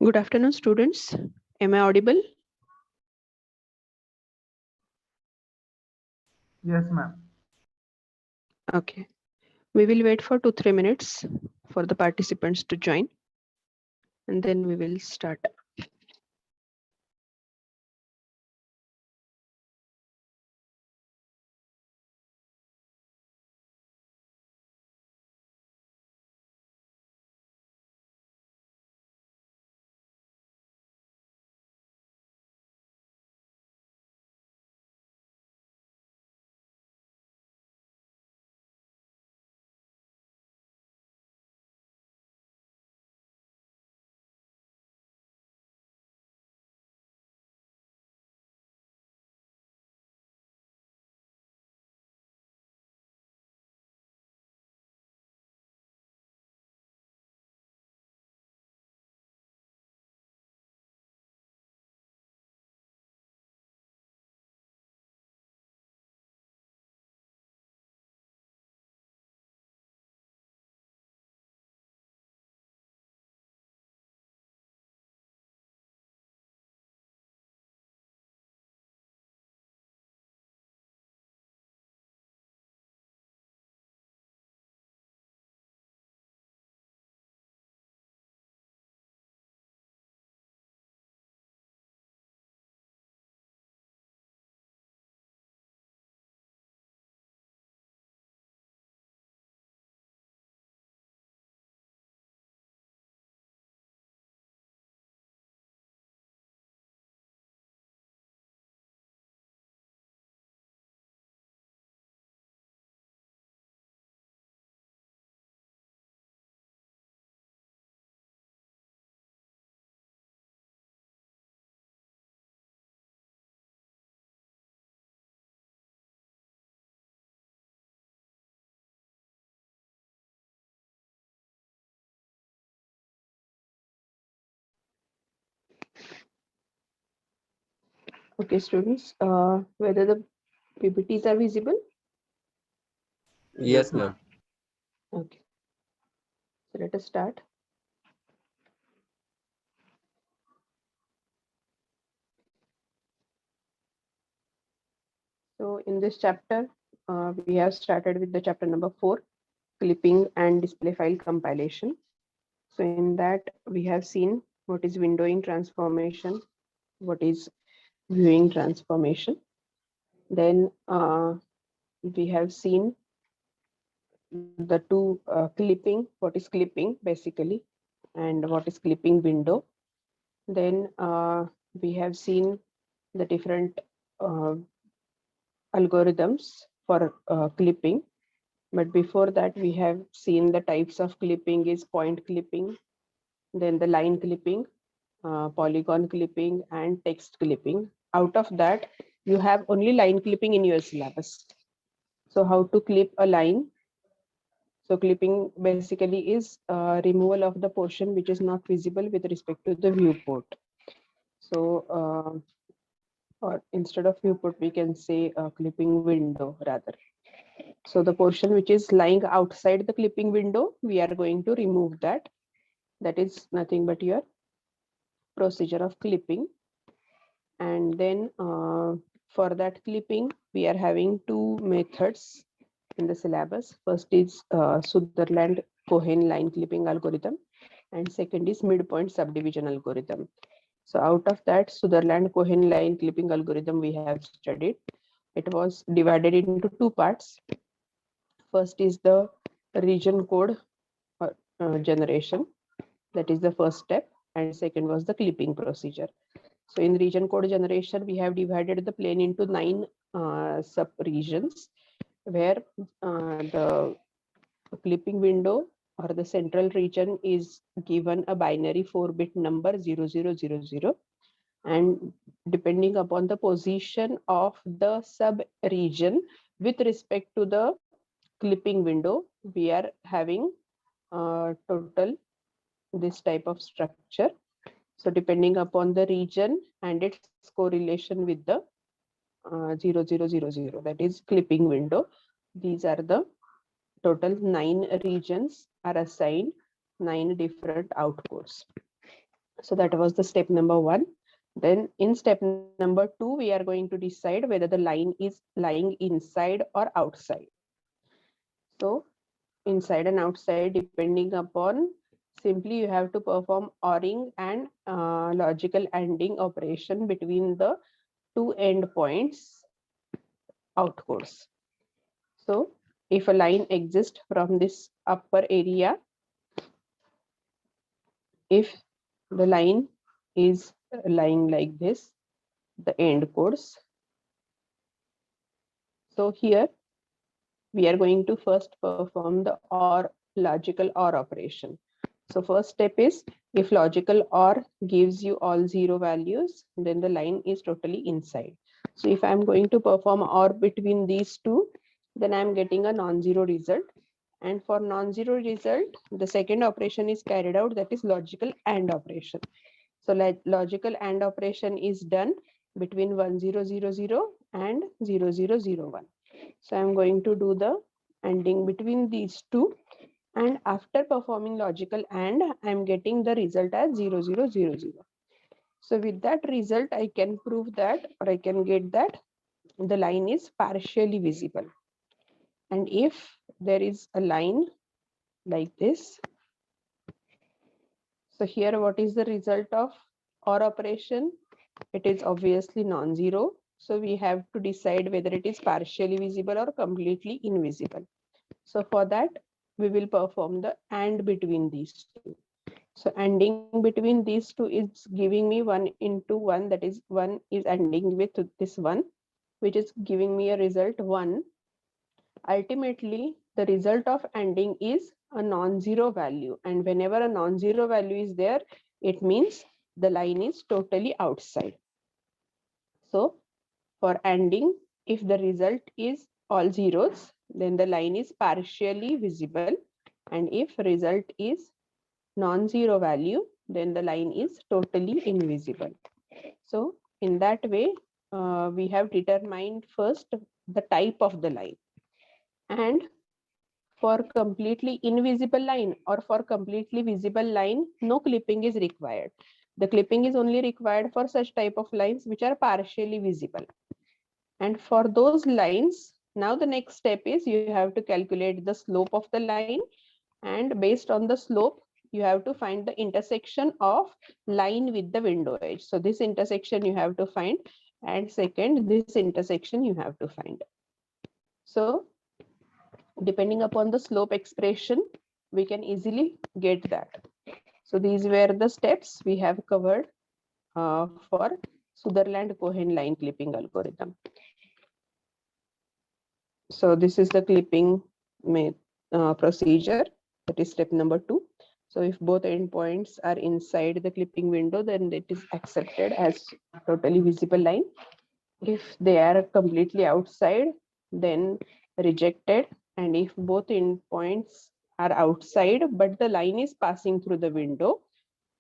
Good afternoon, students. Am I audible? Yes, ma'am. Okay. We will wait for 2-3 minutes for the participants to join, and then we will start. Okay, students, whether the PPTs are visible? Yes, Yes, ma'am. ma'am. Okay. So let us start. So in this chapter, we have started with the chapter number 4, clipping and display file compilation. So in that, we have seen what is windowing transformation, what is viewing transformation. Then we have seen the two clipping, what is clipping basically, and what is clipping window. Then we have seen the different uh, algorithms for clipping. But before that, we have seen the types of clipping is point clipping, then the line clipping, polygon clipping, and text clipping. Out of that, you have only line clipping in your syllabus. So how to clip a line? So clipping basically is removal of the portion which is not visible with respect to the viewport. So or instead of viewport, we can say clipping window rather. So the portion which is lying outside the clipping window, we are going to remove that. That is nothing but your procedure of clipping. And then for that clipping, we are having two methods in the syllabus. First is Sutherland-Cohen line clipping algorithm, and second is midpoint subdivision algorithm. So out of that Sutherland-Cohen line clipping algorithm we have studied, it was divided into two parts. First is the region code generation, that is the first step, and second was the clipping procedure. So in region code generation, we have divided the plane into 9 sub-regions, where the clipping window or the central region is given a binary 4-bit number 0000, and depending upon the position of the sub-region with respect to the clipping window, we are having total this type of structure. So depending upon the region and its correlation with the 0000, that is clipping window, these are the total 9 regions are assigned 9 different outcodes. So that was the step number 1. Then in step number 2, we are going to decide whether the line is lying inside or outside. So inside and outside, depending upon, simply you have to perform ORing and logical ANDing operation between the two endpoints outcodes. So if a line exists from this upper area, if the line is lying like this, the end codes. So here we are going to first perform the OR, logical OR operation. So first step is, if logical OR gives you all 0 values, then the line is totally inside. So if I'm going to perform OR between these two, then I'm getting a non-zero result. And for non-zero result, the second operation is carried out, that is logical AND operation. So logical AND operation is done between 1000 and 0001. So I'm going to do the ANDing between these two, and after performing logical AND, I'm getting the result as 0000. So with that result, I can prove that, or I can get that the line is partially visible. And if there is a line like this, so here what is the result of OR operation? It is obviously non-zero. So we have to decide whether it is partially visible or completely invisible. So for that, we will perform the AND between these two. So ANDing between these two is giving me 1 into 1, that is 1 is ANDing with this 1, which is giving me a result 1. Ultimately, the result of ANDing is a non-zero value. And whenever a non-zero value is there, it means the line is totally outside. So for ANDing, if the result is all zeros, then the line is partially visible. And if result is non-zero value, then the line is totally invisible. So in that way, we have determined first the type of the line. And for completely invisible line or for completely visible line, no clipping is required. The clipping is only required for such type of lines which are partially visible. And for those lines, now the next step is you have to calculate the slope of the line, and based on the slope, you have to find the intersection of line with the window edge. So this intersection you have to find, and second, this intersection you have to find. So depending upon the slope expression, we can easily get that. So these were the steps we have covered for Sutherland-Cohen line clipping algorithm. So this is the clipping procedure. That is step number 2. So if both endpoints are inside the clipping window, then it is accepted as totally visible line. If they are completely outside, then rejected. And if both endpoints are outside, but the line is passing through the window,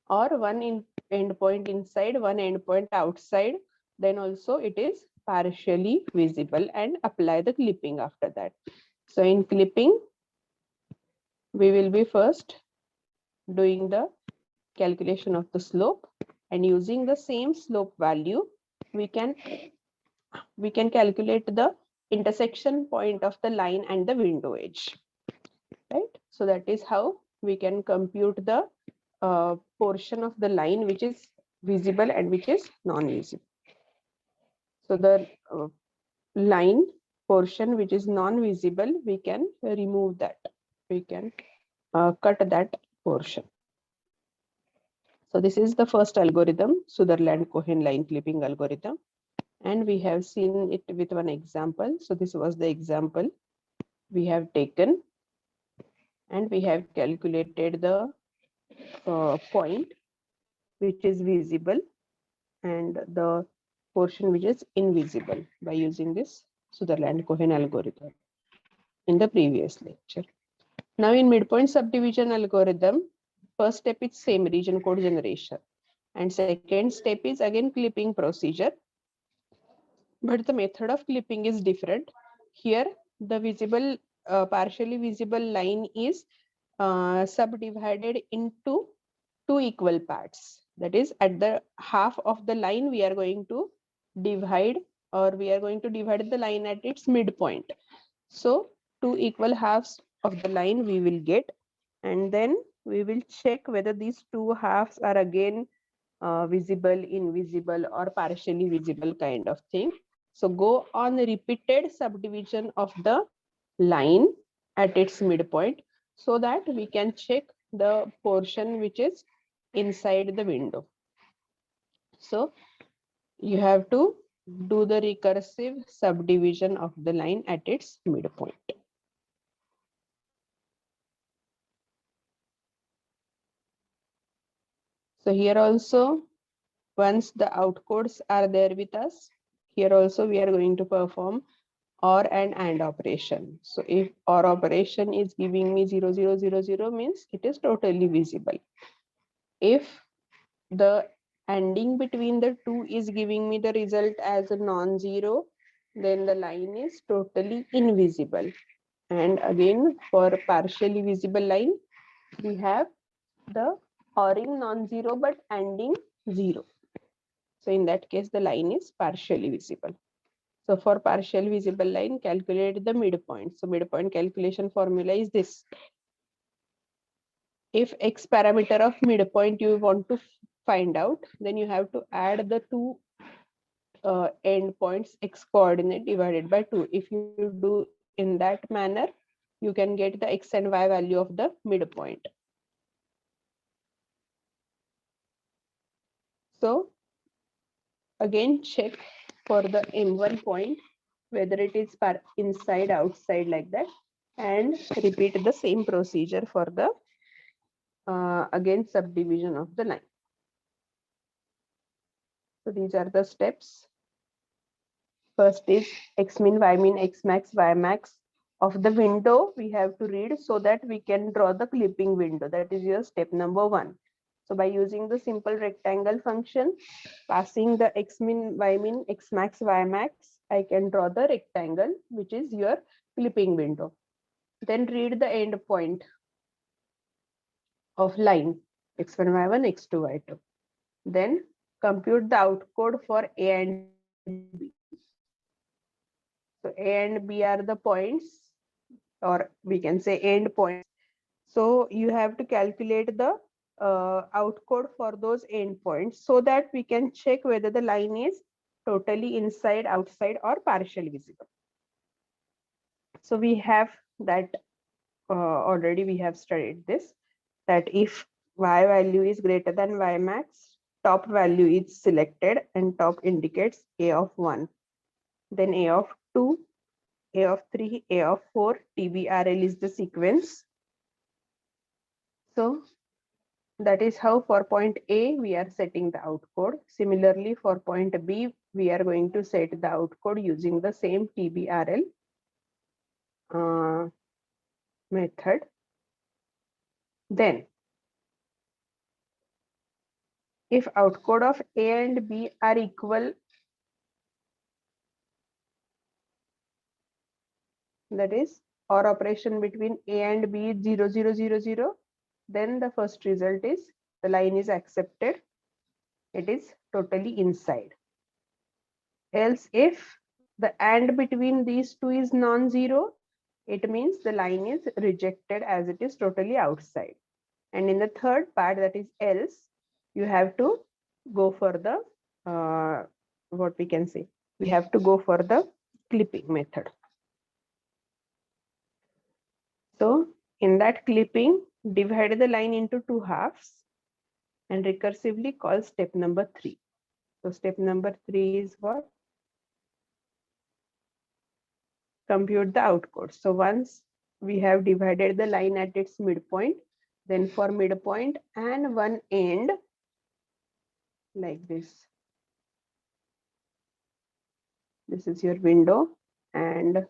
or one endpoint inside, one endpoint outside, then also it is partially visible, and apply the clipping after that. So in clipping, we will be first doing the calculation of the slope, and using the same slope value, we can calculate the intersection point of the line and the window edge, right? So that is how we can compute the portion of the line which is visible and which is non-visible. So the line portion which is non-visible, we can remove that. We can cut that portion. So this is the first algorithm, Sutherland-Cohen line clipping algorithm. And we have seen it with one example. So this was the example we have taken, and we have calculated the point which is visible and the portion which is invisible by using this Sutherland-Cohen algorithm in the previous lecture. Now in midpoint subdivision algorithm, first step is same, region code generation, and second step is again clipping procedure, but the method of clipping is different. Here the visible partially visible line is subdivided into two equal parts. That is, at the half of the line, we are going to divide, or we are going to divide the line at its midpoint. So two equal halves of the line we will get, and then we will check whether these two halves are again visible, invisible, or partially visible kind of thing. So go on repeated subdivision of the line at its midpoint so that we can check the portion which is inside the window. So you have to do the recursive subdivision of the line at its midpoint. So here also, once the outcodes are there with us, here also we are going to perform or and operation. So if or operation is giving me 0 0 0 0 means it is totally visible. If the ending between the two is giving me the result as a non-zero, then the line is totally invisible. And again, for partially visible line, we have the ORing non-zero but ending 0. So in that case, the line is partially visible. So for partial visible line, calculate the midpoint. So midpoint calculation formula is this. If x parameter of midpoint you want to find out, then you have to add the two endpoints x coordinate divided by 2. If you do in that manner, you can get the x and y value of the midpoint. So again, check for the M1 point, whether it is inside, outside like that, and repeat the same procedure for the again subdivision of the line. So these are the steps. First is x min, y min, x max, y max of the window we have to read so that we can draw the clipping window. That is your step number 1. So by using the simple rectangle function, passing the x min, y min, x max, y max, I can draw the rectangle, which is your clipping window. Then read the end point of line x1, y1, x2, y2. Then compute the outcode for A and B. So A and B are the points, or we can say end points. So you have to calculate the outcode for those endpoints so that we can check whether the line is totally inside, outside, or partially visible. So we have that already we have studied this, that if y value is greater than y max, top value is selected and top indicates A of 1. Then A of 2, A of 3, A of 4, TBRL is the sequence. So that is how for point A, we are setting the outcode. Similarly, for point B, we are going to set the outcode using the same TBRL method. Then, if outcode of A and B are equal, that is, or operation between A and B is 0 0 0 0, then the first result is the line is accepted. It is totally inside. Else, if the and between these two is non-zero, it means the line is rejected as it is totally outside. And in the third part, that is else, you have to go for the what we can say, we have to go for the clipping method. So in that clipping, divide the line into two halves and recursively call step number 3. So step number 3 is what? Compute the outcode. So once we have divided the line at its midpoint, then for midpoint and one end, like this. This is your window and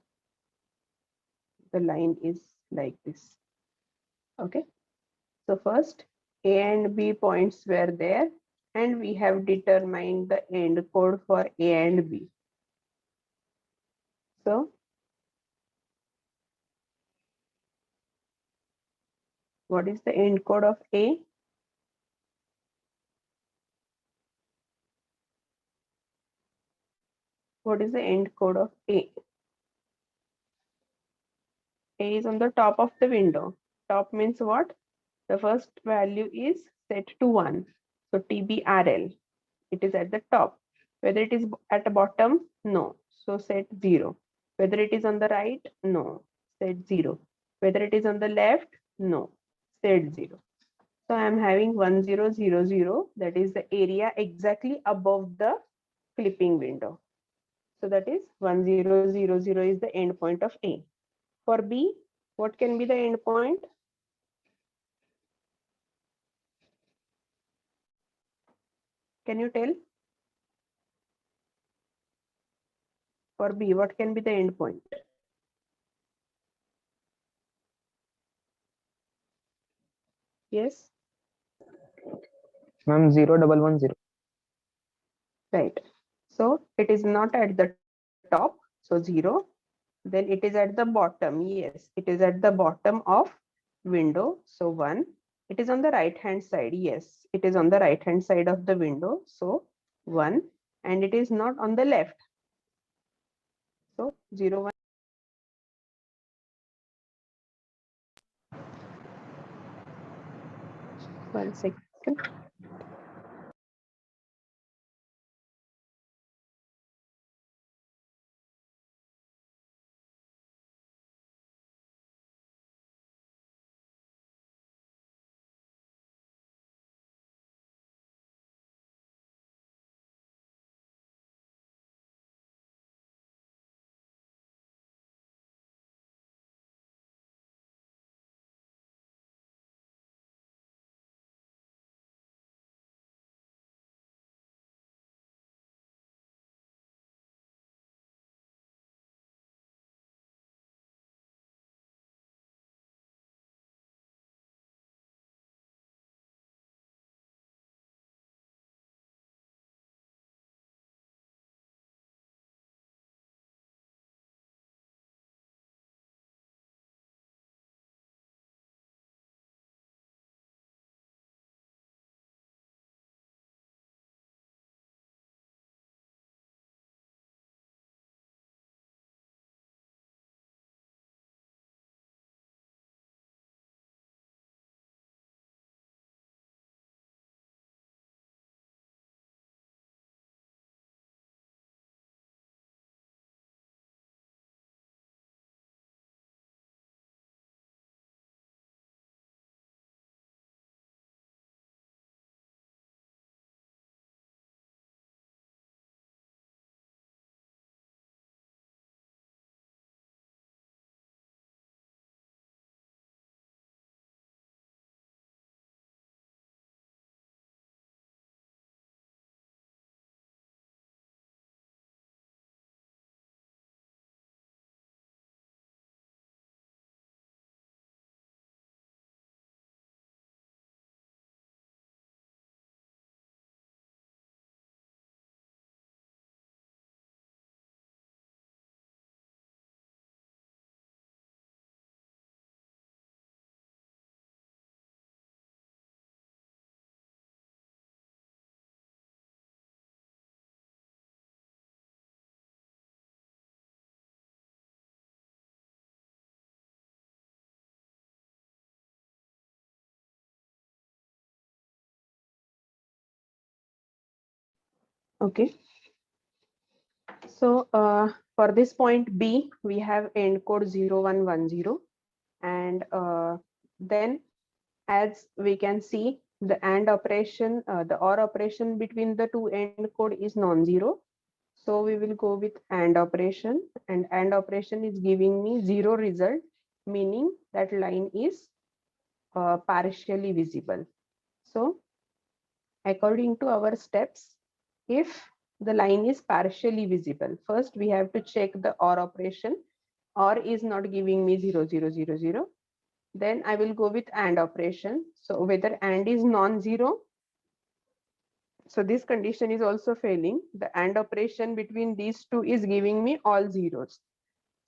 the line is like this. Okay. So first A and B points were there and we have determined the end code for A and B. So what is the end code of A? What is the end code of A? A is on the top of the window. Top means what? The first value is set to 1. So TBRL, it is at the top. Whether it is at the bottom, no. So set 0. Whether it is on the right, no. Set 0. Whether it is on the left, no. Set 0. So I am having 1000, that is the area exactly above the clipping window. So that is 1000 is the endpoint of A. For B, what can be the endpoint? Can you tell? For B, what can be the endpoint? Yes, Ma'am, 0110. right. So it is not at the top, so 0. Then it is at the bottom. Yes, it is at the bottom of window. So 1. It is on the right hand side. Yes, it is on the right hand side of the window. So 1. And it is not on the left. So 0, 1. One second. Okay. So for this point B, we have end code 0110. And then as we can see, the AND operation, the OR operation between the two end code is non-zero. So we will go with AND operation, and AND operation is giving me 0 result, meaning that line is partially visible. So according to our steps, if the line is partially visible, first we have to check the OR operation. OR is not giving me 0000. Then I will go with AND operation. So whether AND is non-zero, so this condition is also failing. The AND operation between these two is giving me all zeros.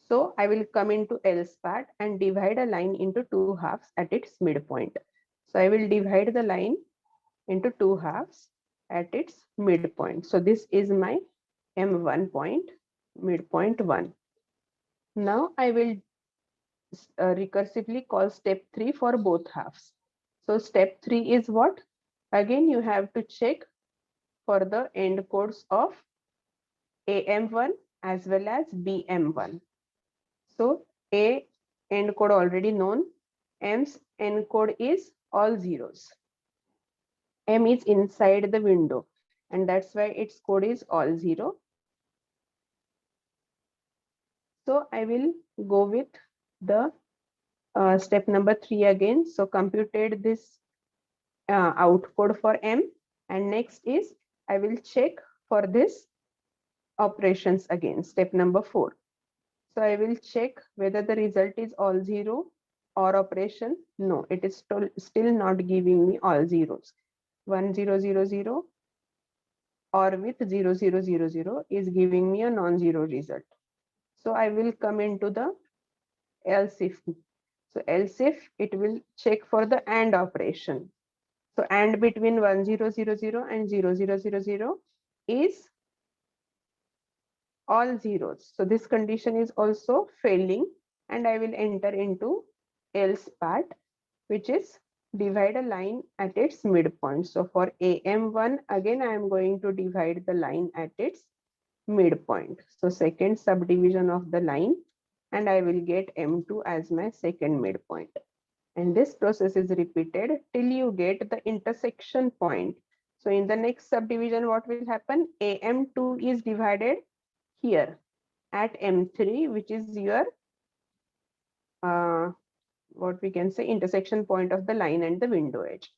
So I will come into else part and divide a line into two halves at its midpoint. So I will divide the line into two halves at its midpoint. So this is my M1 point. midpoint 1. Now I will recursively call step 3 for both halves. So step 3 is what? Again, you have to check for the end codes of AM1 as well as BM1. So A end code already known, M's end code is all zeros. M is inside the window, and that's why its code is all zero. So I will go with the step number 3 again. So computed this out code for M, and next is I will check for this operations again, step number 4. So I will check whether the result is all zero or operation. No, it is still not giving me all zeros. 1000 or with 0000 is giving me a non-zero result. So I will come into the else if. So else if it will check for the AND operation. So AND between 1000 and 0000 is all zeros. So this condition is also failing, and I will enter into else part, which is divide a line at its midpoint. So for AM1, again, I am going to divide the line at its midpoint. So second subdivision of the line, and I will get M2 as my second midpoint. And this process is repeated till you get the intersection point. So in the next subdivision, what will happen? AM2 is divided here at M3, which is your what we can say intersection point of the line and the window edge.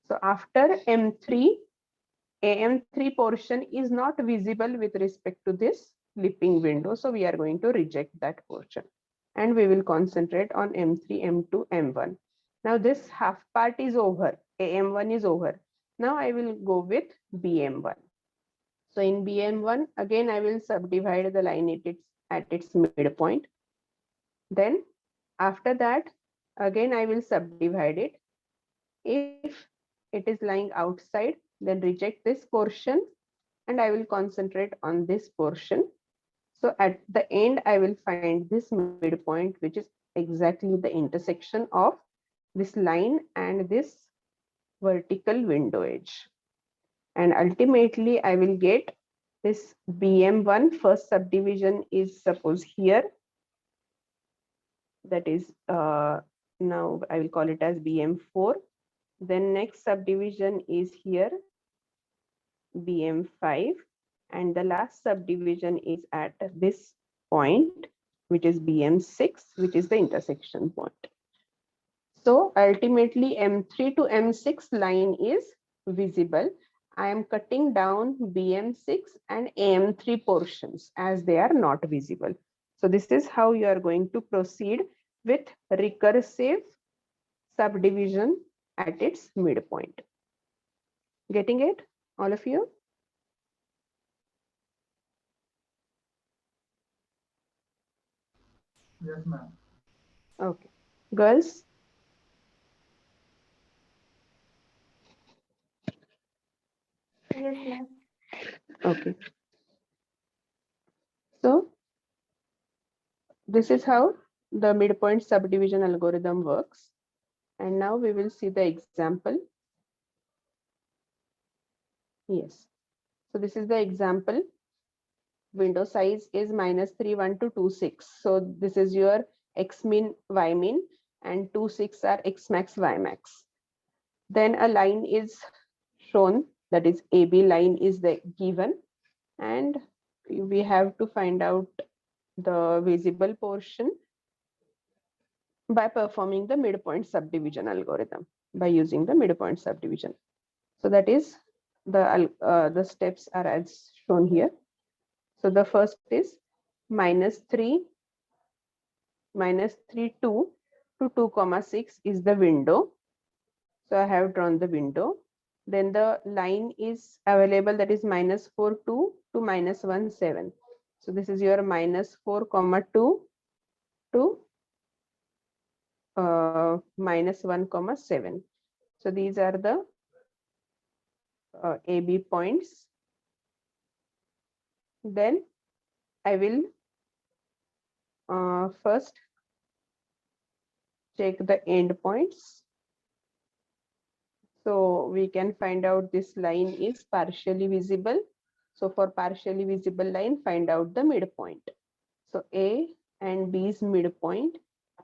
So after M3, AM3 portion is not visible with respect to this clipping window. So we are going to reject that portion, and we will concentrate on M3, M2, M1. Now this half part is over. AM1 is over. Now I will go with BM1. So in BM1, again, I will subdivide the line at its midpoint. Then after that, again, I will subdivide it. If it is lying outside, then reject this portion, and I will concentrate on this portion. So at the end, I will find this midpoint, which is exactly the intersection of this line and this vertical window edge. And ultimately, I will get this BM1 first subdivision is suppose here. That is now I will call it as BM4. Then next subdivision is here, BM5, and the last subdivision is at this point, which is BM6, which is the intersection point. So ultimately M3 to M6 line is visible. I am cutting down BM6 and AM3 portions as they are not visible. So this is how you are going to proceed with recursive subdivision at its midpoint. Getting it, all of you? Yes, ma'am. Okay. Girls? Yes, ma'am. Okay. So this is how the midpoint subdivision algorithm works. And now we will see the example. Yes. So this is the example. Window size is -31226. So this is your X min, Y min, and 26 are X max, Y max. Then a line is shown, that is AB line is the given, and we have to find out the visible portion by performing the midpoint subdivision algorithm, by using the midpoint subdivision. So that is the steps are as shown here. So the first is -3, -3, 2 to 2, 6 is the window. So I have drawn the window. Then the line is available, that is -4, 2 to -1, 7. So this is your -4, 2 to -1, 7. So these are the AB points. Then I will first check the endpoints. So we can find out this line is partially visible. So for partially visible line, find out the midpoint. So A and B's midpoint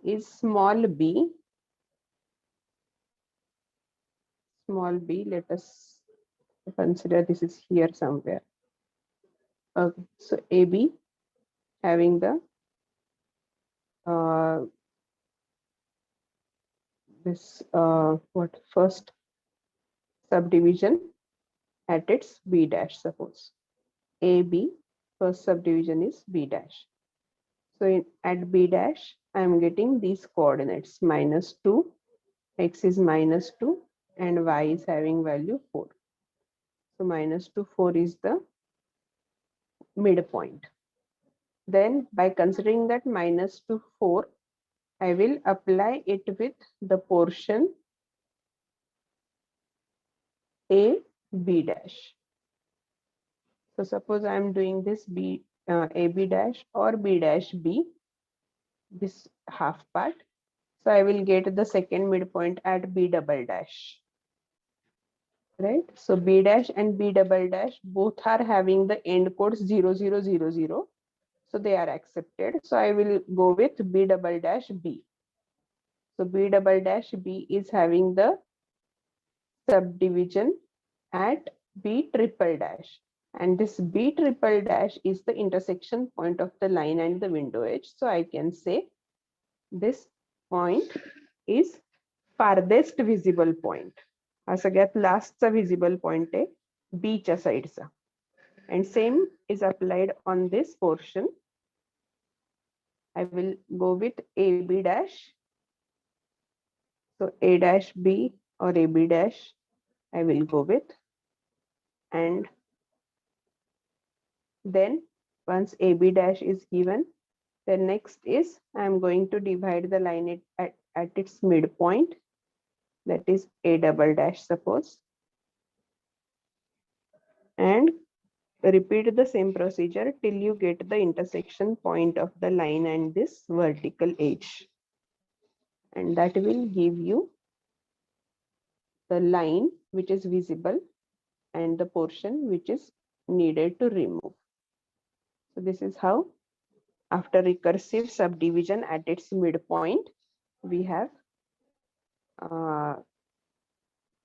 is small b. Small b, let us consider this is here somewhere. Okay, so AB having the this what first subdivision at its B dash, suppose. AB, first subdivision is B dash. So at B dash, I am getting these coordinates -2, x is -2, and y is having value 4. So -2, 4 is the midpoint. Then by considering that -2, 4, I will apply it with the portion A, B dash. So suppose I am doing this AB dash or B dash B, this half part. So I will get the second midpoint at B double dash. Right? So B dash and B double dash both are having the end codes 0, 0, 0, 0. So they are accepted. So I will go with B double dash B. So B double dash B is having the subdivision at B triple dash. And this B triple dash is the intersection point of the line and the window edge. So I can say this point is farthest visible point. हा सगळ्यात लास्टचा visible point आहे B च्या साईडचा. And same is applied on this portion. I will go with AB dash. So A dash B or AB dash I will go with. And then once AB dash is given, the next is I am going to divide the line at its midpoint, that is A double dash, suppose, and repeat the same procedure till you get the intersection point of the line and this vertical edge, and that will give you the line which is visible and the portion which is needed to remove. So this is how, after recursive subdivision at its midpoint, we have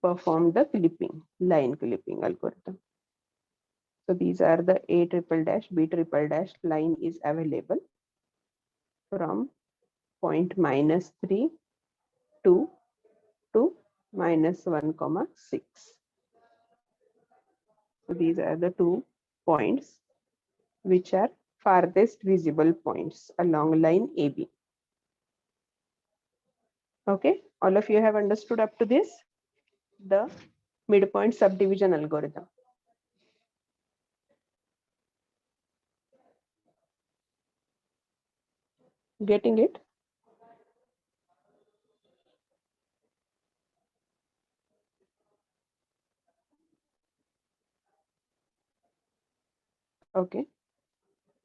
performed the clipping, line clipping algorithm. So these are the A triple dash, B triple dash line is available from point -3 to -1,6. So these are the 2 points which are farthest visible points along line AB. Okay, all of you have understood up to this, the midpoint subdivision algorithm. Getting it? Okay.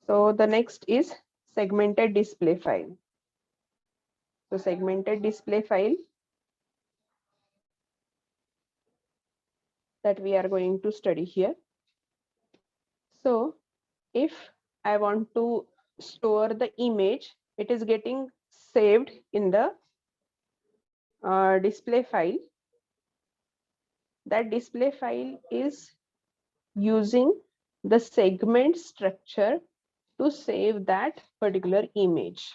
So the next is segmented display file. So segmented display file that we are going to study here. So if I want to store the image, it is getting saved in the display file. That display file is using the segment structure to save that particular image.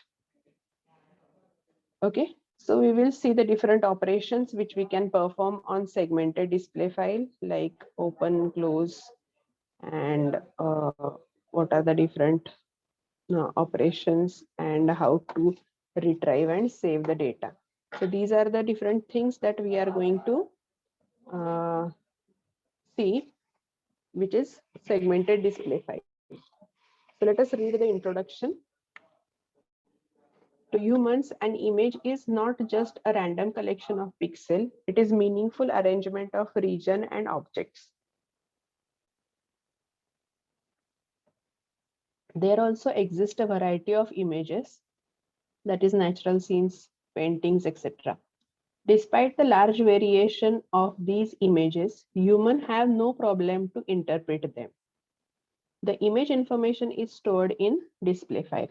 Okay, so we will see the different operations which we can perform on segmented display file, like open, close, and what are the different operations and how to retrieve and save the data. So these are the different things that we are going to see, which is segmented display file. So let us read the introduction. To humans, an image is not just a random collection of pixels, it is meaningful arrangement of region and objects. There also exist a variety of images, that is natural scenes, paintings, etc. Despite the large variation of these images, humans have no problem to interpret them. The image information is stored in display file.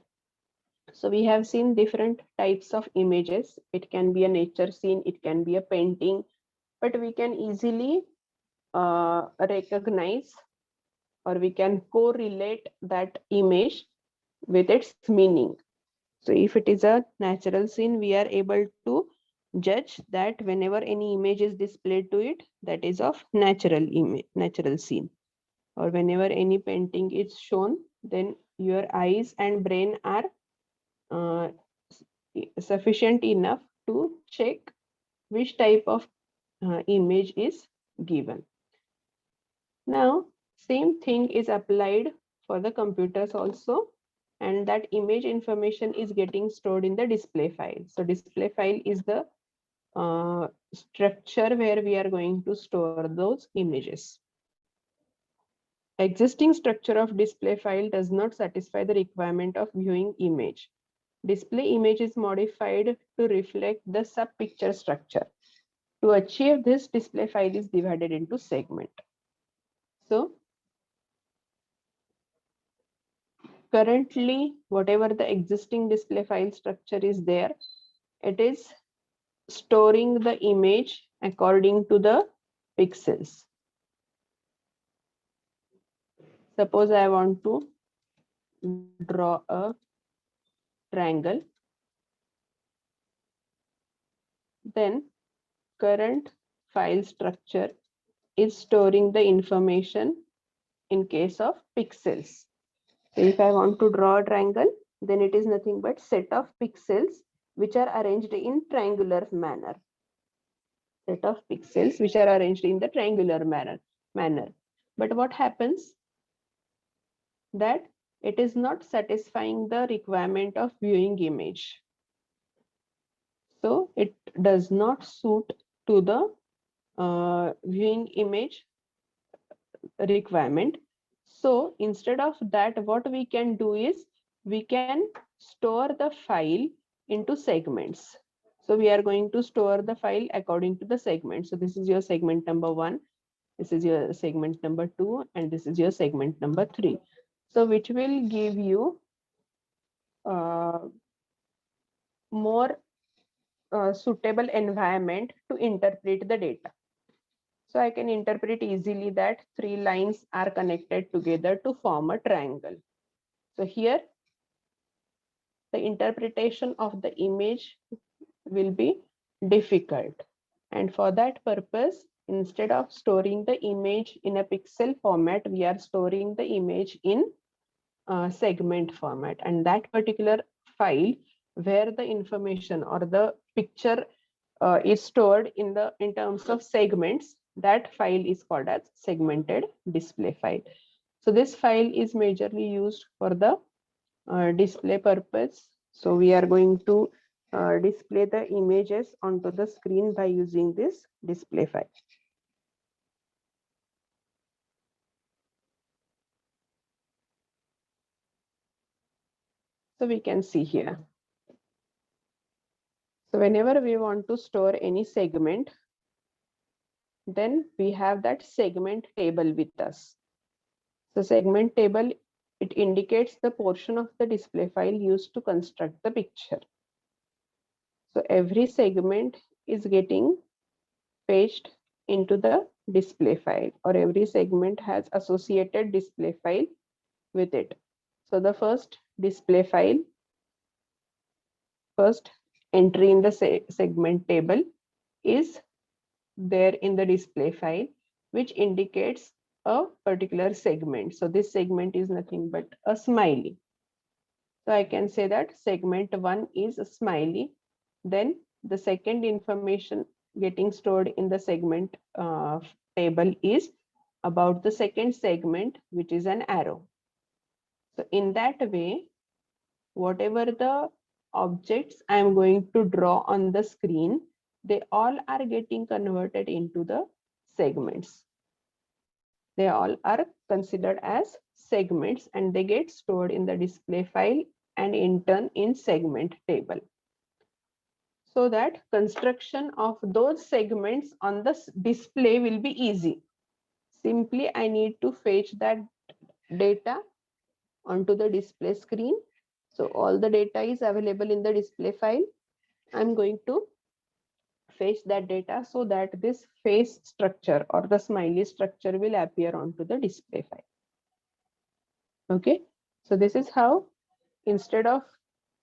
So we have seen different types of images. It can be a nature scene, it can be a painting, but we can easily recognize, or we can correlate that image with its meaning. So if it is a natural scene, we are able to judge that whenever any image is displayed to it, that is of natural image, natural scene. Or whenever any painting is shown, then your eyes and brain are uh, sufficient enough to check which type of image is given. Now, same thing is applied for the computers also, and that image information is getting stored in the display file. So display file is the structure where we are going to store those images. Existing structure of display file does not satisfy the requirement of viewing image. Display image is modified to reflect the sub-picture structure. To achieve this, display file is divided into segment. So currently, whatever the existing display file structure is there, it is storing the image according to the pixels. Suppose I want to draw a triangle, then current file structure is storing the information in case of pixels. So if I want to draw a triangle, then it is nothing but set of pixels which are arranged in triangular manner. Set of pixels which are arranged in the triangular manner. But what happens that it is not satisfying the requirement of viewing image. So it does not suit to the viewing image requirement. So instead of that, what we can do is we can store the file into segments. So we are going to store the file according to the segment. So this is your segment number 1, this is your segment number 2, and this is your segment number 3. So which will give you more suitable environment to interpret the data. So I can interpret easily that 3 lines are connected together to form a triangle. So here the interpretation of the image will be difficult. And for that purpose, instead of storing the image in a pixel format, we are storing the image in segment format. And that particular file where the information or the picture is stored in terms of segments, that file is called as segmented display file. So this file is majorly used for the display purpose. So we are going to display the images onto the screen by using this display file. So we can see here. So whenever we want to store any segment, then we have that segment table with us. So segment table, it indicates the portion of the display file used to construct the picture. So every segment is getting paged into the display file, or every segment has associated display file with it. So the first display file, first entry in the segment table is there in the display file, which indicates a particular segment. So this segment is nothing but a smiley. So I can say that segment 1 is a smiley. Then the second information getting stored in the segment table is about the second segment, which is an arrow. So in that way, whatever the objects I am going to draw on the screen, they all are getting converted into the segments. They all are considered as segments and they get stored in the display file and in turn in segment table. So that construction of those segments on the display will be easy. Simply, I need to fetch that data onto the display screen. So all the data is available in the display file. I'm going to fetch that data so that this face structure or the smiley structure will appear onto the display file. Okay, so this is how, instead of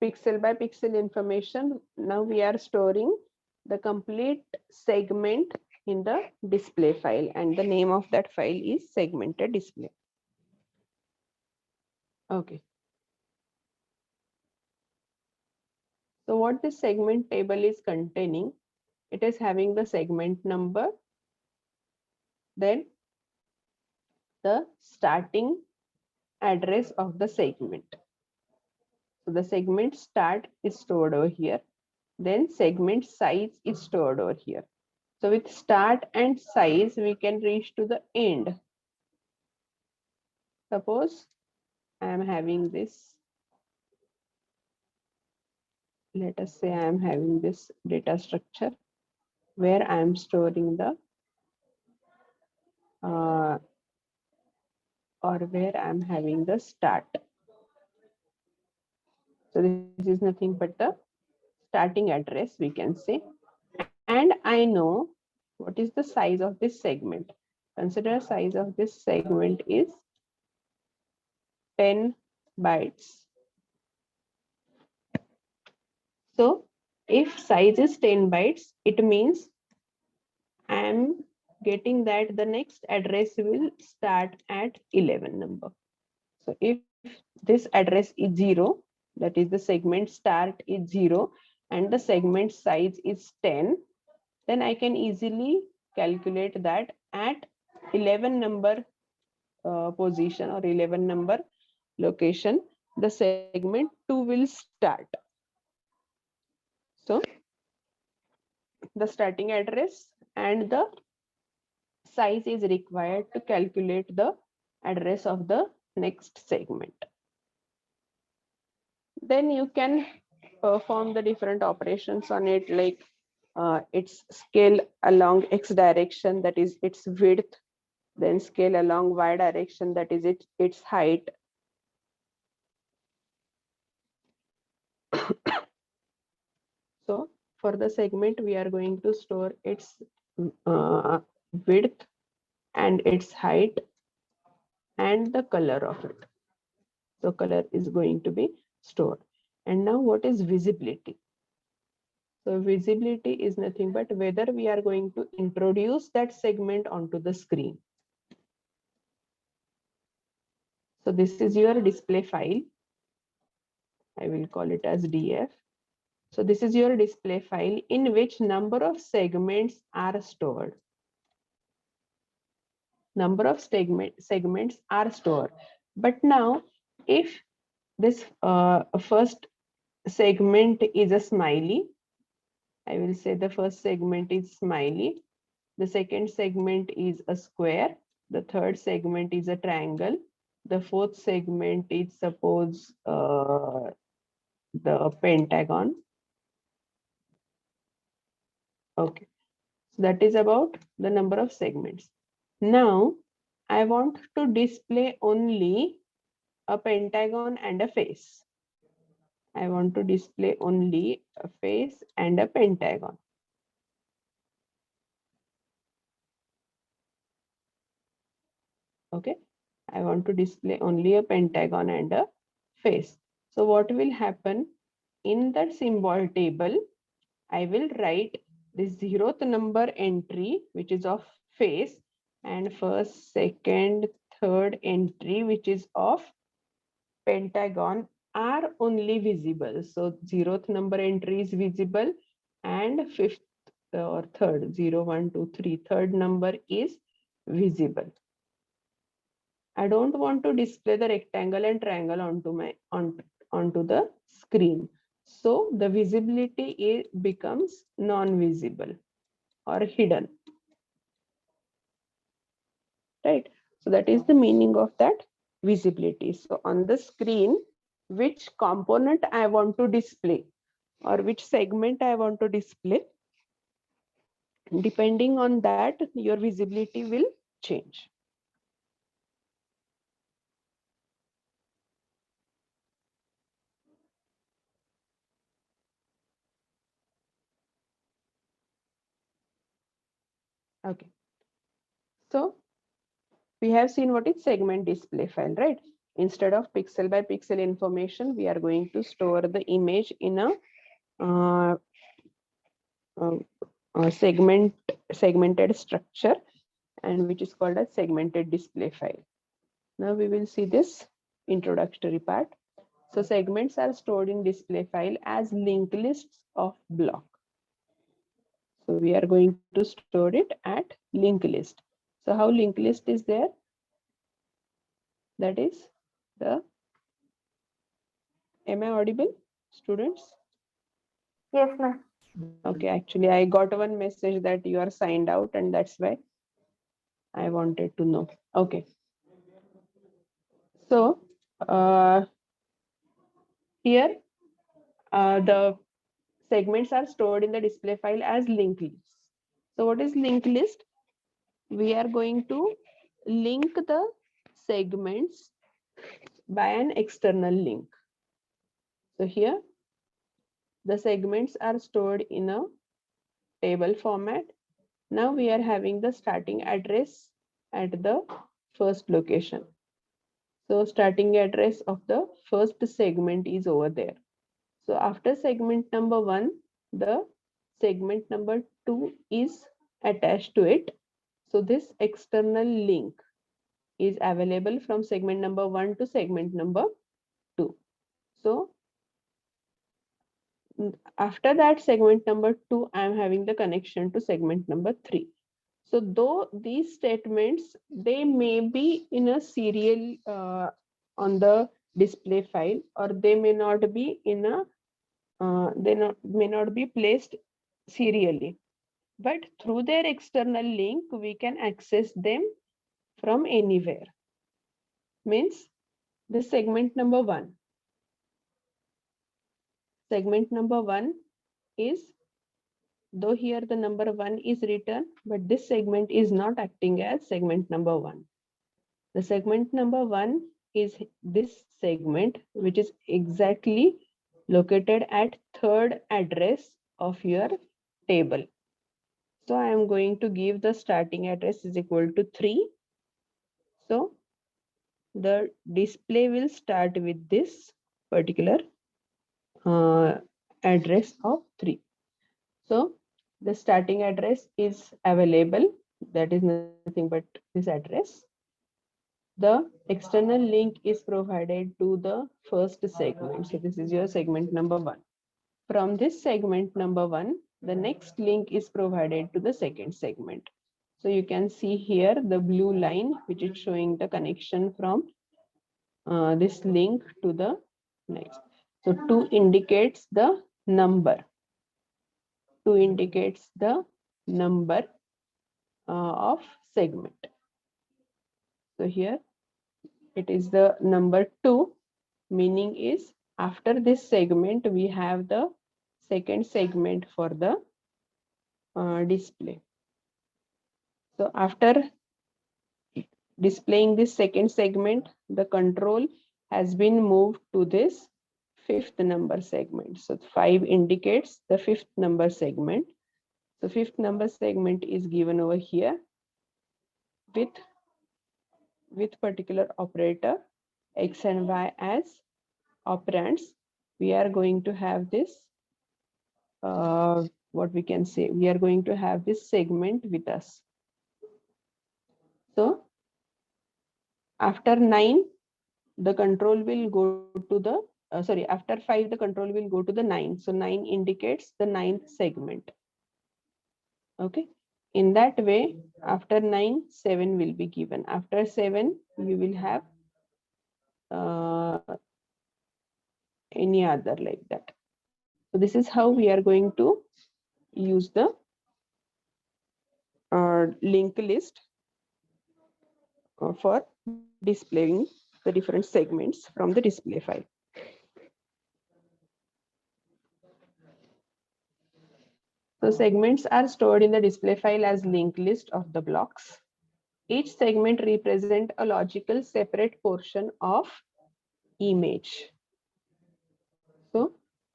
pixel by pixel information, now we are storing the complete segment in the display file, and the name of that file is segmented display. Okay, so what this segment table is containing, it is having the segment number, then the starting address of the segment. So the segment start is stored over here, then segment size is stored over here. So with start and size, we can reach to the end. Suppose I am having this, let us say I am having this data structure where I am storing the or where I am having the start. So this is nothing but the starting address, we can say. And I know what is the size of this segment. Consider size of this segment is 10 bytes. So if size is 10 bytes, it means I am getting that the next address will start at 11 number. So if this address is 0, that is the segment start is 0 and the segment size is 10, then I can easily calculate that at 11 number position or 11 number location, the segment 2 will start. So the starting address and the size is required to calculate the address of the next segment. Then you can perform the different operations on it, like its scale along x direction, that is its width, then scale along y direction, that is its height. So for the segment, we are going to store its width and its height and the color of it. So color is going to be stored. And now what is visibility? So visibility is nothing but whether we are going to introduce that segment onto the screen. So this is your display file. I will call it as DF. So this is your display file in which number of segments are stored. Number of segments are stored. But now if this first segment is a smiley, I will say the first segment is smiley. The second segment is a square. The third segment is a triangle. The fourth segment is suppose the pentagon. Okay, so that is about the number of segments. Now I want to display only a pentagon and a face. I want to display only a face and a pentagon. Okay, I want to display only a pentagon and a face. So what will happen in that symbol table? I will write the 0th number entry, which is of face, and first, second, third entry, which is of pentagon, are only visible. So 0th number entry is visible and fifth or third, 0, 1, 2, 3, third number is visible. I don't want to display the rectangle and triangle onto the screen. So the visibility becomes non-visible or hidden. Right. So that is the meaning of that visibility. So on the screen, which component I want to display or which segment I want to display, depending on that, your visibility will change. Okay. So we have seen what is segment display file, right? Instead of pixel by pixel information, we are going to store the image in a uh, uh, segmented structure, and which is called a segmented display file. Now we will see this introductory part. So segments are stored in display file as linked lists of block. So we are going to store it at linked list. So how linked list is there? That is the, am I audible, students? Yes, ma'am. Okay, actually I got one message that you are signed out, and that's why I wanted to know. Okay. So here the segments are stored in the display file as linked lists. So what is linked list? We are going to link the segments by an external link. So here the segments are stored in a table format. Now we are having the starting address at the first location. So starting address of the first segment is over there. So after segment number 1, the segment number 2 is attached to it. So this external link is available from segment number 1 to segment number 2. So after that segment number 2, I am having the connection to segment number 3. So though these statements, they may be in a serial on the display file, or they may not be in a may not be placed serially, but through their external link we can access them from anywhere. Means the segment number 1 is, though here the number 1 is written, but this segment is not acting as segment number 1. The segment number 1 is this segment, which is exactly located at third address of your table. So I am going to give the starting address is equal to 3. So the display will start with this particular address of 3. So the starting address is available. That is nothing but this address. The external link is provided to the first segment. So this is your segment number 1. From this segment number 1, the next link is provided to the second segment. So you can see here the blue line, which is showing the connection from this link to the next. So 2 indicates the number. 2 indicates the number of segment. So here it is the number 2, meaning is after this segment we have the second segment for the display. So after displaying this second segment, the control has been moved to this fifth number segment. So 5 indicates the fifth number segment. So fifth number segment is given over here with particular operator x and y as operands. We are going to have this what we can say, we are going to have this segment with us. So after 9, the control will go to the sorry, after 5 the control will go to the 9. So 9 indicates the 9th segment. Okay, in that way after 9, 7 will be given. After 7 you will have any other like that. So this is how we are going to use the linked list for displaying the different segments from the display file. So segments are stored in the display file as linked list of the blocks. Each segment represents a logical separate portion of image. So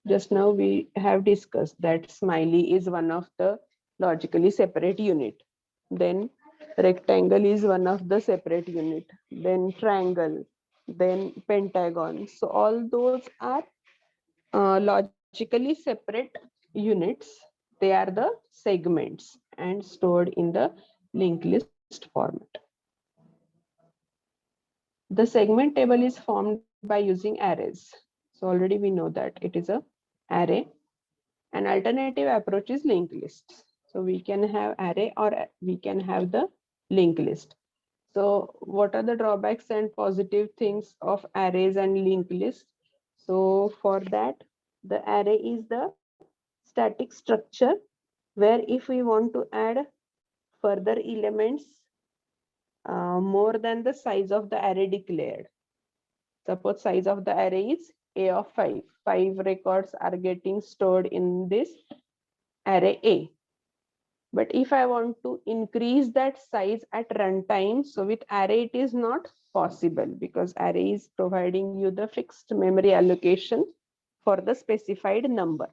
just now we have discussed that smiley is one of the logically separate unit. Then rectangle is one of the separate unit. Then triangle, then pentagon. So all those are logically separate units. They are the segments and stored in the linked list format. The segment table is formed by using arrays. So already we know that it is a array. An alternative approach is linked lists. So we can have array or we can have the linked list. So what are the drawbacks and positive things of arrays and linked lists? So for that, the array is the static structure where if we want to add further elements more than the size of the array declared. Suppose size of the array is A of 5. 5 records are getting stored in this array A. But if I want to increase that size at runtime, so with array it is not possible because array is providing you the fixed memory allocation for the specified number,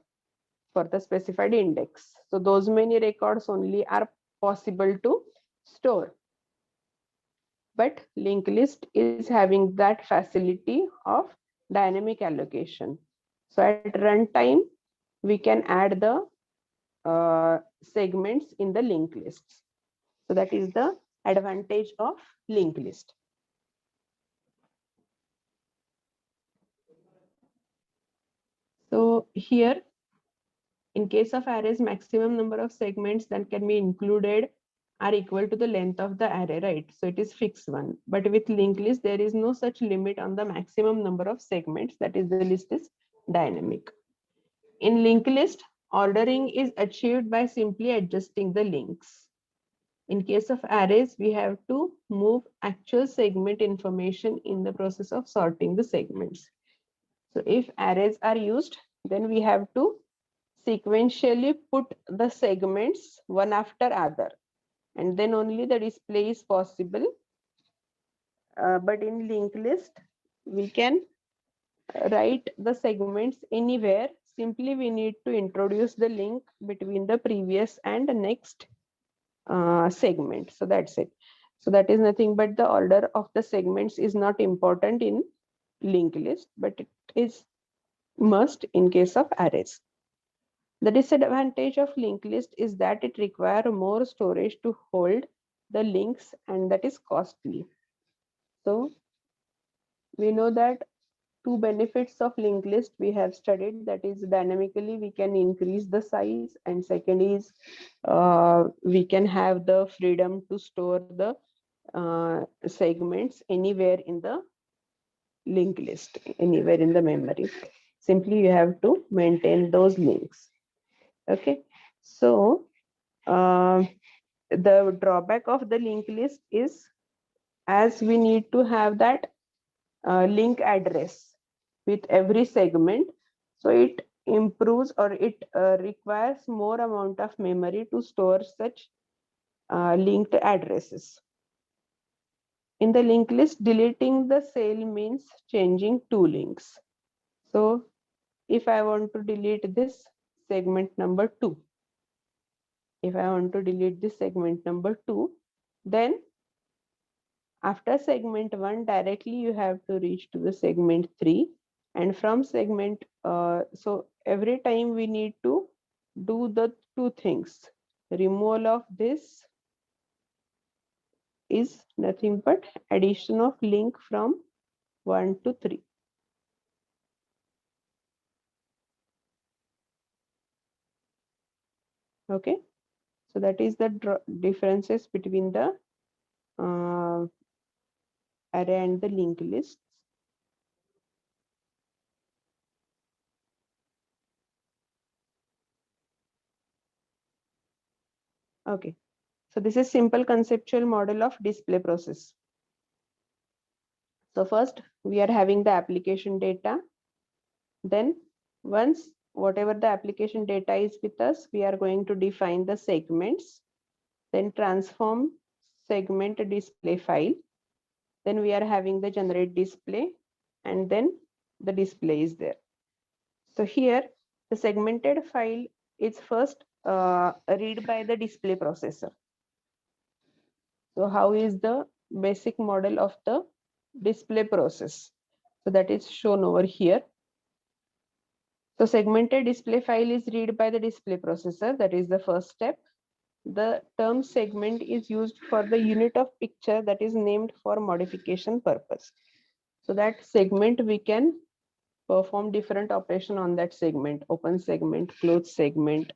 for the specified index. So those many records only are possible to store. But linked list is having that facility of dynamic allocation. So at runtime, we can add the segments in the linked lists. So that is the advantage of linked list. So here, in case of arrays, maximum number of segments that can be included are equal to the length of the array, right? So it is fixed one. But with linked list, there is no such limit on the maximum number of segments. That is, the list is dynamic. In linked list, ordering is achieved by simply adjusting the links. In case of arrays, we have to move actual segment information in the process of sorting the segments. So if arrays are used, then we have to sequentially put the segments one after other, and then only the display is possible. But in linked list, we can write the segments anywhere. Simply we need to introduce the link between the previous and the next segment. So that's it. So that is nothing but the order of the segments is not important in linked list, but it is must in case of arrays. The disadvantage of linked list is that it requires more storage to hold the links, and that is costly. So we know that two benefits of linked list we have studied, that is dynamically we can increase the size, and second is we can have the freedom to store the segments anywhere in the linked list, anywhere in the memory. Simply you have to maintain those links. Okay, so uh, the drawback of the linked list is, as we need to have that link address with every segment, so it improves or it requires more amount of memory to store such linked addresses. In the linked list, deleting the cell means changing two links. So if I want to delete this segment number 2, if I want to delete this segment number 2, then after segment 1, directly you have to reach to the segment 3. And from segment, so every time we need to do the two things. Removal of this is nothing but addition of link from 1 to 3. Okay, so that is the differences between the uh, array and the linked lists. Okay, so this is simple conceptual model of display process. So first we are having the application data. Then once whatever the application data is with us, we are going to define the segments, then transform segment display file. Then we are having the generate display, and then the display is there. So here the segmented file is first read by the display processor. So how is the basic model of the display process? So that is shown over here. So segmented display file is read by the display processor. That is the first step. The term segment is used for the unit of picture that is named for modification purpose. So that segment we can perform different operation on that segment: open segment, close segment,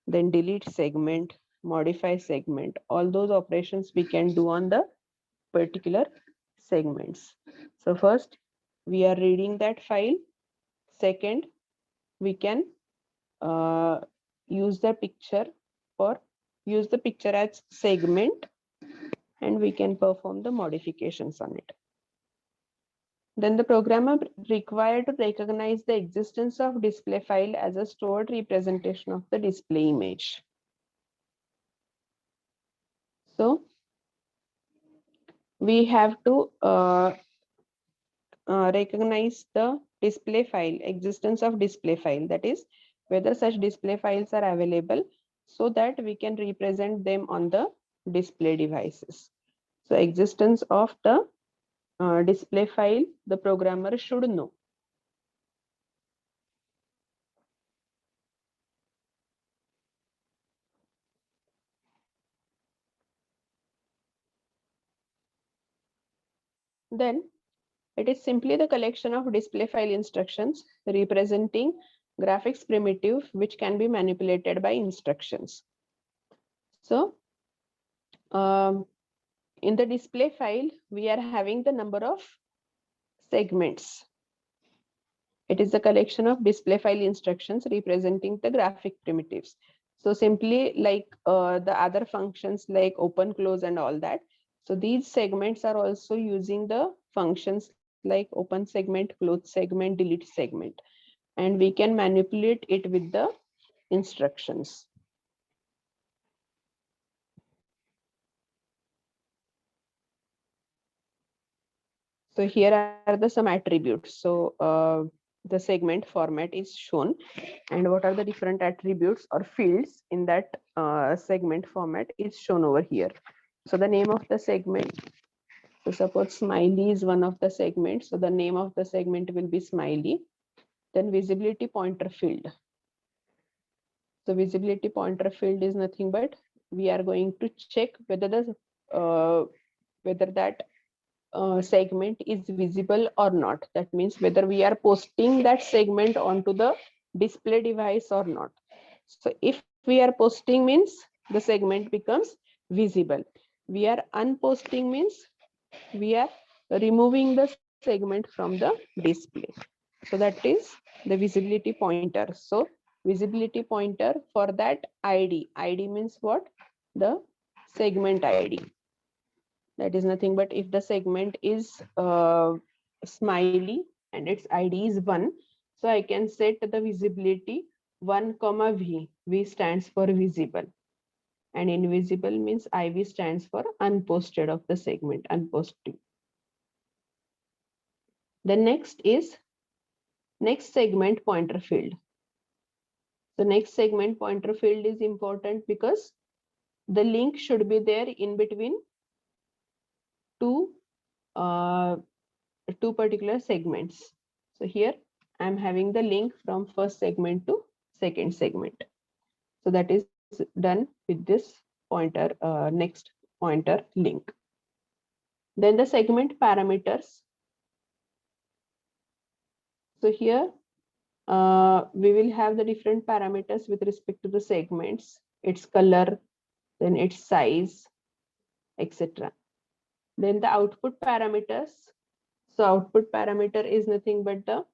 then delete segment, modify segment. All those operations we can do on the particular segments. So first we are reading that file. Second, we can uh, use the picture or use the picture as segment, and we can perform the modifications on it. Then the programmer required to recognize the existence of display file as a stored representation of the display image. So we have to recognize the display file, existence of display file, that is whether such display files are available, so that we can represent them on the display devices. So existence of the display file, the programmer should know. Then it is simply the collection of display file instructions representing graphics primitive which can be manipulated by instructions. So in the display file, we are having the number of segments. It is the collection of display file instructions representing the graphic primitives. So simply like the other functions like open, close, and all that. So these segments are also using the functions like open segment, close segment, delete segment, and we can manipulate it with the instructions. So here are the some attributes. So the segment format is shown, and what are the different attributes or fields in that segment format is shown over here. So the name of the segment, so suppose smiley is one of the segments, so the name of the segment will be smiley. Then visibility pointer field. So visibility pointer field is nothing but we are going to check whether the whether that segment is visible or not. That means whether we are posting that segment onto the display device or not. So if we are posting means the segment becomes visible. We are unposting means we are removing the segment from the display. So that is the visibility pointer. So visibility pointer for that ID means what? The segment ID. That is nothing but if the segment is smiley and its ID is 1, so I can set the visibility 1 comma V. V stands for visible, and invisible means IV stands for unposted of the segment, unposting. The next is next segment pointer field. The next segment pointer field is important because the link should be there in between two uh, two particular segments. So here I'm having the link from first segment to second segment. So that is done with this pointer, next pointer link. Then the segment parameters. So here we will have the different parameters with respect to the segments, its color, then its size, etc. Then the output parameters. So output parameter is nothing but the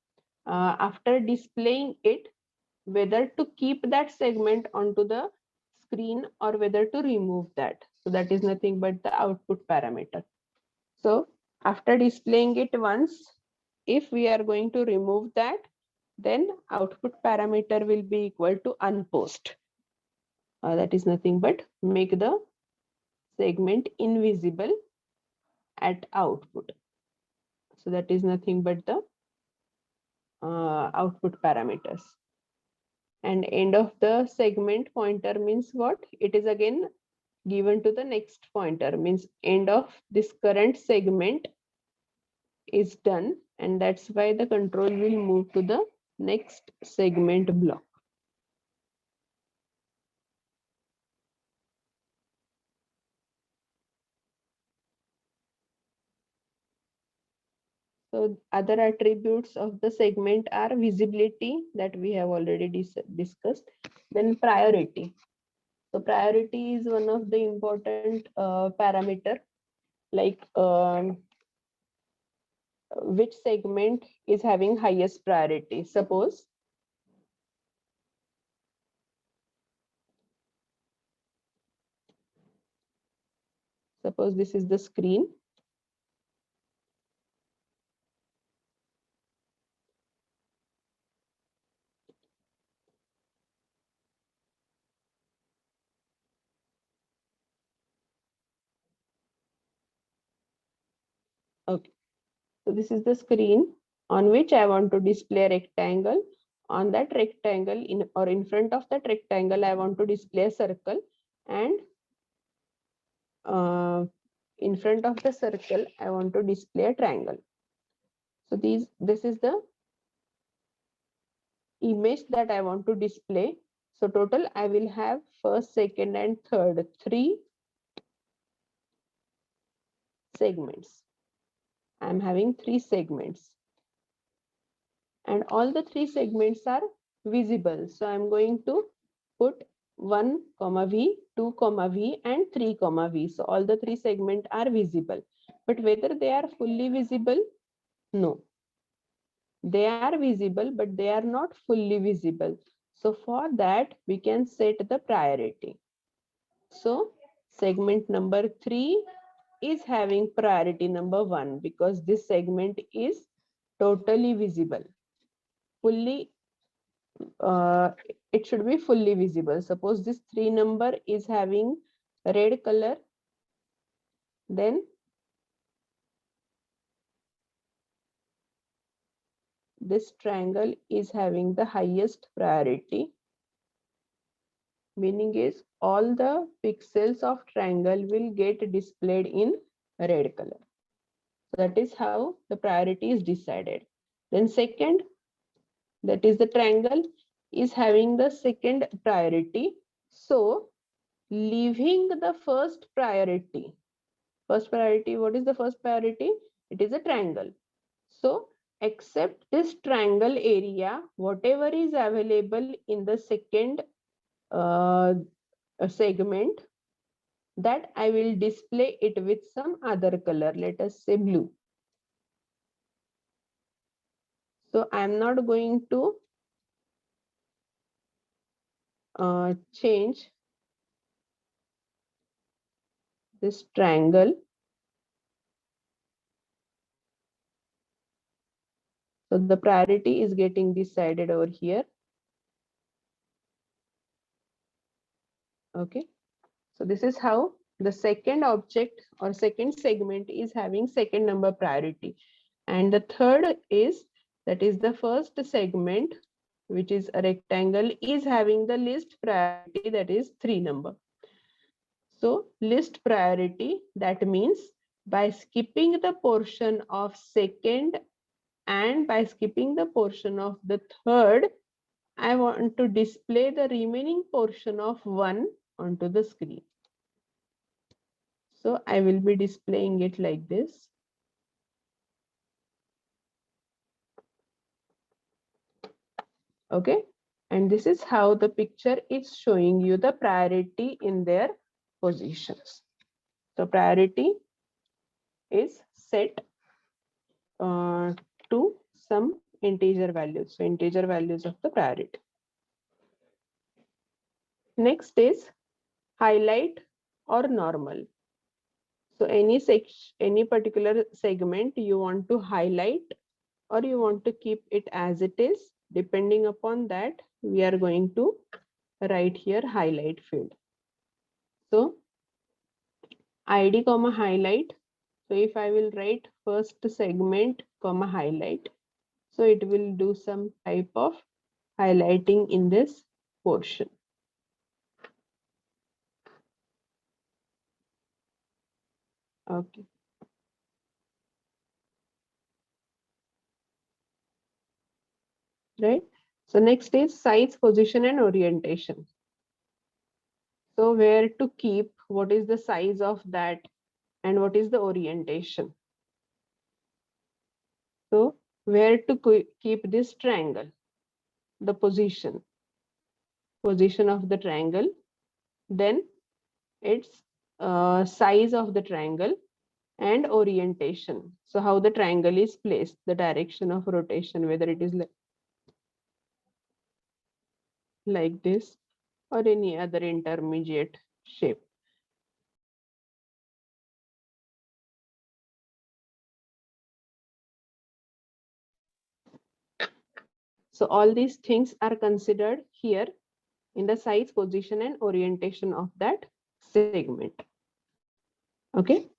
after displaying it, whether to keep that segment onto the screen or whether to remove that. So that is nothing but the output parameter. So After displaying it once, if we are going to remove that, then output parameter will be equal to unpost. That is nothing but make the segment invisible at output. So that is nothing but the output parameters. And end of the segment pointer means what? It is again given to the next pointer, means end of this current segment is done, and that's why the control will move to the next segment block. So other attributes of the segment are visibility, that we have already discussed. Then priority. So priority is one of the important parameter, like which segment is having highest priority. Suppose this is the screen. Okay. So this is the screen on which I want to display a rectangle. On that rectangle, in front of that rectangle, I want to display a circle, and in front of the circle, I want to display a triangle. So this is the image that I want to display. So total, I will have first, second, and third, 3 segments. I'm having 3 segments, and all the 3 segments are visible. So I'm going to put 1 comma v, 2 comma v, and 3 comma v. So all the 3 segments are visible, but whether they are fully visible, no, they are visible, but they are not fully visible. So for that, we can set the priority. So segment number 3 is having priority number 1 because this segment is totally visible. Fully, it should be fully visible. Suppose this 3 number is having red color, then this triangle is having the highest priority, meaning is all the pixels of triangle will get displayed in red color. So that is how the priority is decided. Then second, that is the triangle is having the second priority. So leaving the first priority, what is the first priority? It is a triangle. So except this triangle area, whatever is available in the second segment, that I will display it with some other color, let us say blue. So I am not going to change this triangle. So the priority is getting decided over here. Okay. So this is how the second object or second segment is having second number priority. And the third is, that is the first segment, which is a rectangle, is having the least priority, that is 3 number. So least priority, that means by skipping the portion of second and by skipping the portion of the third, I want to display the remaining portion of 1 onto the screen. So I will be displaying it like this. Okay. And this is how the picture is showing you the priority in their positions. So priority is set to some integer values. So integer values of the priority. Next is highlight or normal. So any particular segment you want to highlight or you want to keep it as it is, depending upon that, we are going to write here highlight field. So ID comma highlight. So if I will write first segment comma highlight, so it will do some type of highlighting in this portion. Okay. Right. So next is size, position, and orientation. So where to keep, what is the size of that, and what is the orientation? So where to keep this triangle, the position of the triangle, then its size of the triangle and orientation. So how the triangle is placed, the direction of rotation, whether it is like this or any other intermediate shape. So all these things are considered here in the size, position, and orientation of that segment. Okay.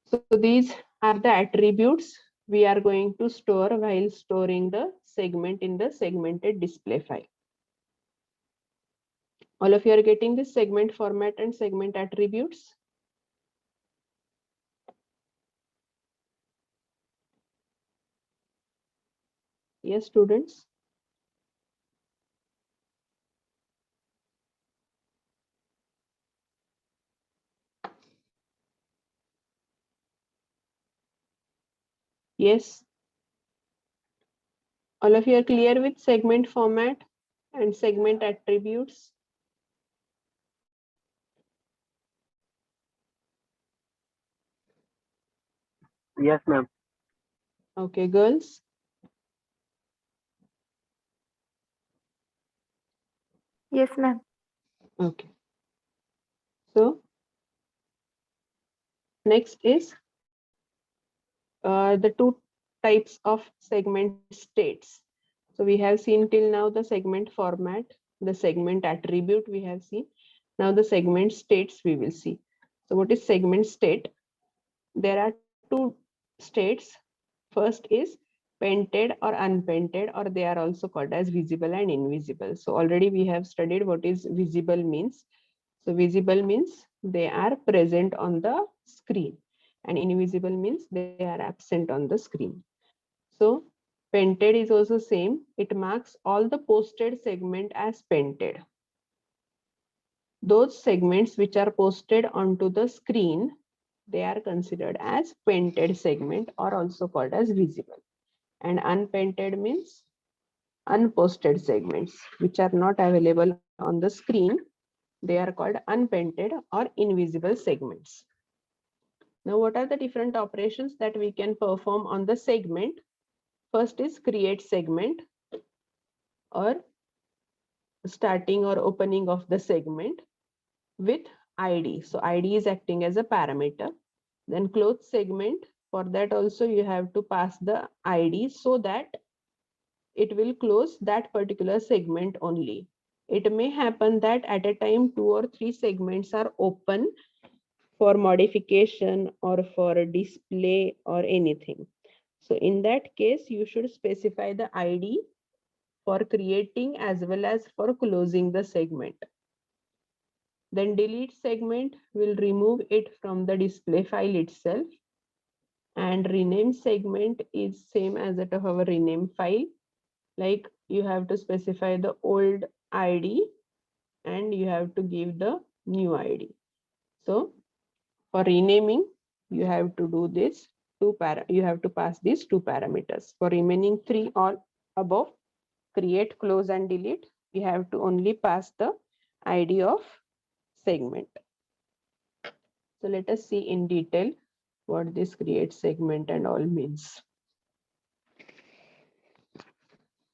So these are the attributes we are going to store while storing the segment in the segmented display file. All of you are getting this segment format and segment attributes. Yes, students. Yes. All of you are clear with segment format and segment attributes. Yes, ma'am. Okay, girls. Yes, ma'am. Okay. So next is the two types of segment states. So we have seen till now the segment format, the segment attribute we have seen. Now the segment states we will see. So what is segment state? There are two states. First is painted or unpainted, or they are also called as visible and invisible. So already we have studied what is visible means. So visible means they are present on the screen, and invisible means they are absent on the screen. So painted is also same. It marks all the posted segment as painted. Those segments which are posted onto the screen, they are considered as painted segment or also called as visible. And unpainted means unposted segments which are not available on the screen. They are called unpainted or invisible segments. Now, what are the different operations that we can perform on the segment? First is create segment or starting or opening of the segment with ID. So ID is acting as a parameter. Then close segment, for that also you have to pass the ID so that it will close that particular segment only. It may happen that at a time 2 or 3 segments are open for modification or for display or anything. So in that case, you should specify the ID for creating as well as for closing the segment. Then delete segment will remove it from the display file itself, and rename segment is same as that of our rename file. Like you have to specify the old ID and you have to give the new ID. So for renaming, you have to do this you have to pass these 2 parameters. For remaining 3 or above, create, close, and delete, you have to only pass the ID of segment. So let us see in detail what this create segment and all means.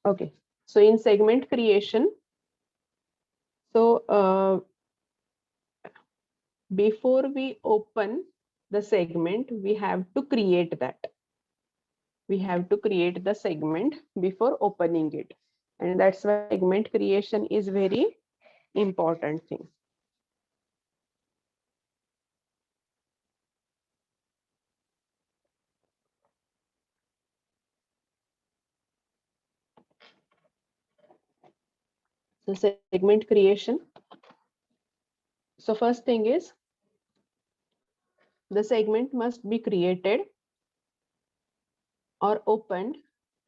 Okay, so in segment creation, so before we open the segment, we have to create that. We have to create the segment before opening it. And that's why segment creation is very important thing. So segment creation. So first thing is the segment must be created or opened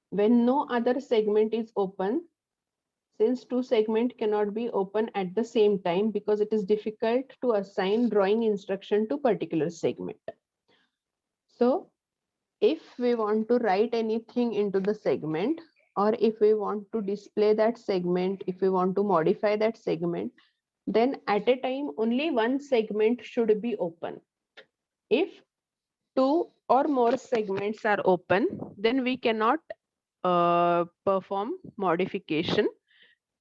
when no other segment is open, since two segments cannot be open at the same time because it is difficult to assign drawing instruction to particular segment. So if we want to write anything into the segment, or if we want to display that segment, if we want to modify that segment, then at a time only one segment should be open. If two or more segments are open, then we cannot perform modification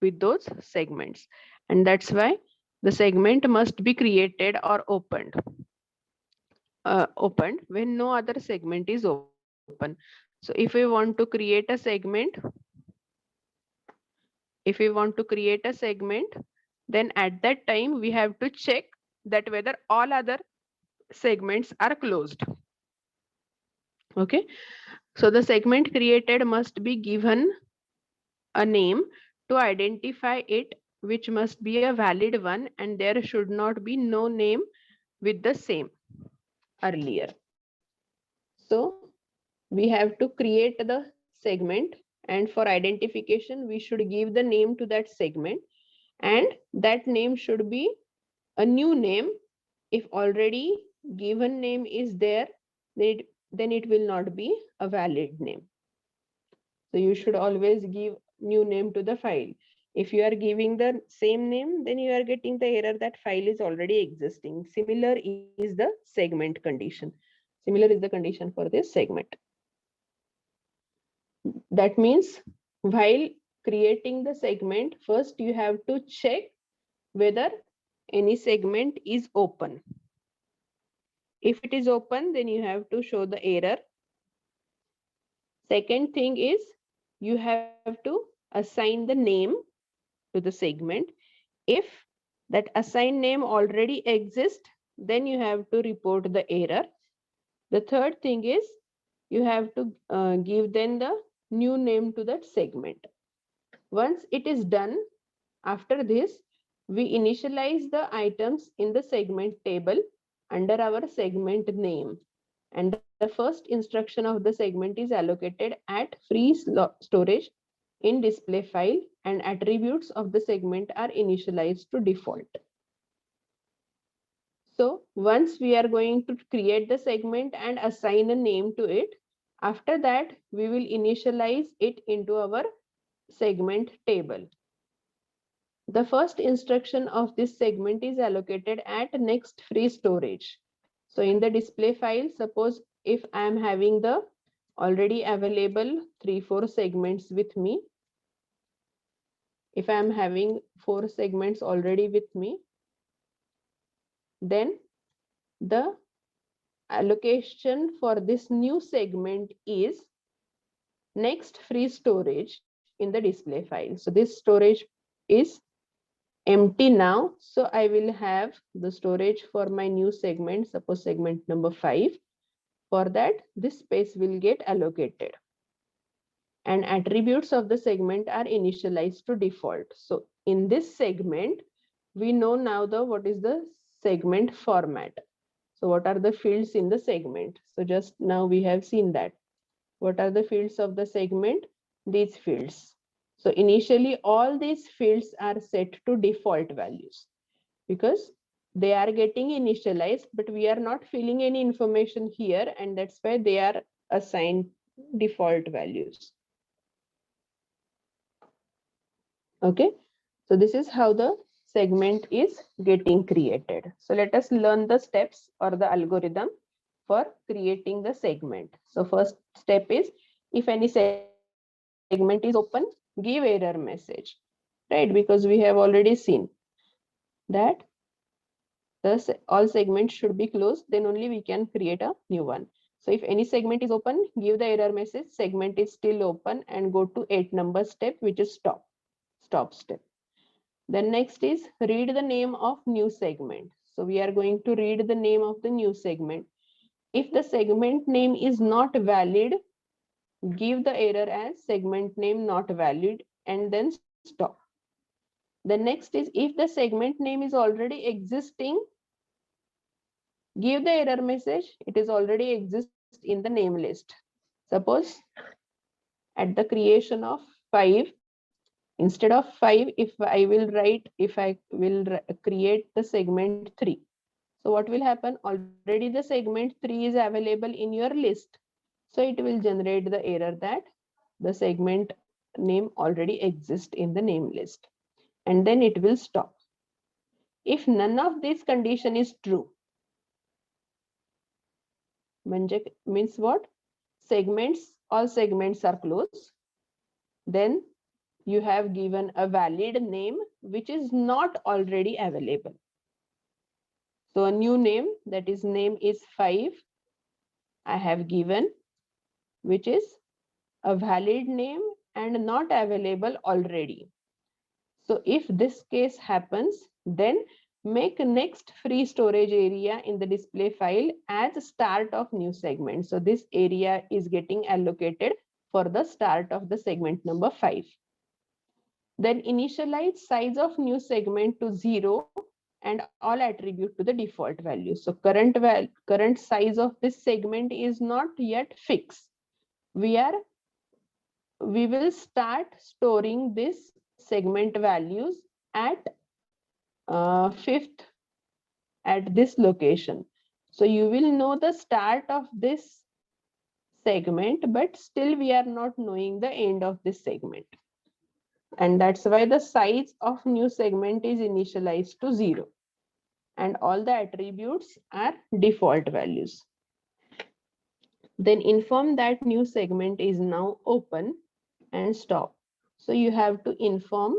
with those segments. And that's why the segment must be created or opened when no other segment is open. So if we want to create a segment, then at that time we have to check that whether all other segments are closed. Okay, so the segment created must be given a name to identify it, which must be a valid one, and there should not be no name with the same earlier. So we have to create the segment, and for identification we should give the name to that segment, and that name should be a new name. If already given name is there, then it will not be a valid name. So you should always give new name to the file. If you are giving the same name, then you are getting the error that file is already existing. Similar is the segment condition. Similar is the condition for this segment. That means while creating the segment, first you have to check whether any segment is open. If it is open, then you have to show the error. Second thing is you have to assign the name to the segment. If that assigned name already exists, then you have to report the error. The third thing is you have to give then the new name to that segment. Once it is done, after this, we initialize the items in the segment table under our segment name. And the first instruction of the segment is allocated at free storage in display file, and attributes of the segment are initialized to default. So once we are going to create the segment and assign a name to it, after that we will initialize it into our segment table. The first instruction of this segment is allocated at next free storage. So in the display file, suppose if I am having the already available 3-4 segments with me, if I am having 4 segments already with me, then the allocation for this new segment is next free storage in the display file. So this storage is empty now. So I will have the storage for my new segment, suppose segment number 5. For that, this space will get allocated. And attributes of the segment are initialized to default. So in this segment, we know now what is the segment format. So what are the fields in the segment? So just now we have seen that. What are the fields of the segment? These fields. So initially all these fields are set to default values because they are getting initialized, but we are not filling any information here, and that's why they are assigned default values. Okay, so this is how the segment is getting created. So let us learn the steps or the algorithm for creating the segment. So first step is, if any segment is open, give error message, right? Because we have already seen that Thus, all segments should be closed, then only we can create a new one. So if any segment is open, give the error message, segment is still open, and go to 8 number step, which is stop step. Then next is read the name of new segment. So we are going to read the name of the new segment. If the segment name is not valid, give the error as segment name not valid and then stop. The next is if the segment name is already existing, give the error message, it is already exists in the name list. Suppose at the creation of 5, instead of 5, if I will write, if I will create the segment 3. So what will happen? Already the segment 3 is available in your list. So it will generate the error that the segment name already exists in the name list. And then it will stop. If none of this condition is true, means what? All segments are closed. Then you have given a valid name which is not already available. So a new name, that is name is 5, I have given, which is a valid name and not available already. So if this case happens, then make next free storage area in the display file as start of new segment. So this area is getting allocated for the start of the segment number 5. Then initialize size of new segment to 0 and all attribute to the default value. So current size of this segment is not yet fixed. We will start storing this segment values at 5th at this location. So you will know the start of this segment, but still we are not knowing the end of this segment. And that's why the size of new segment is initialized to 0. And all the attributes are default values. Then inform that new segment is now open and stop. So you have to inform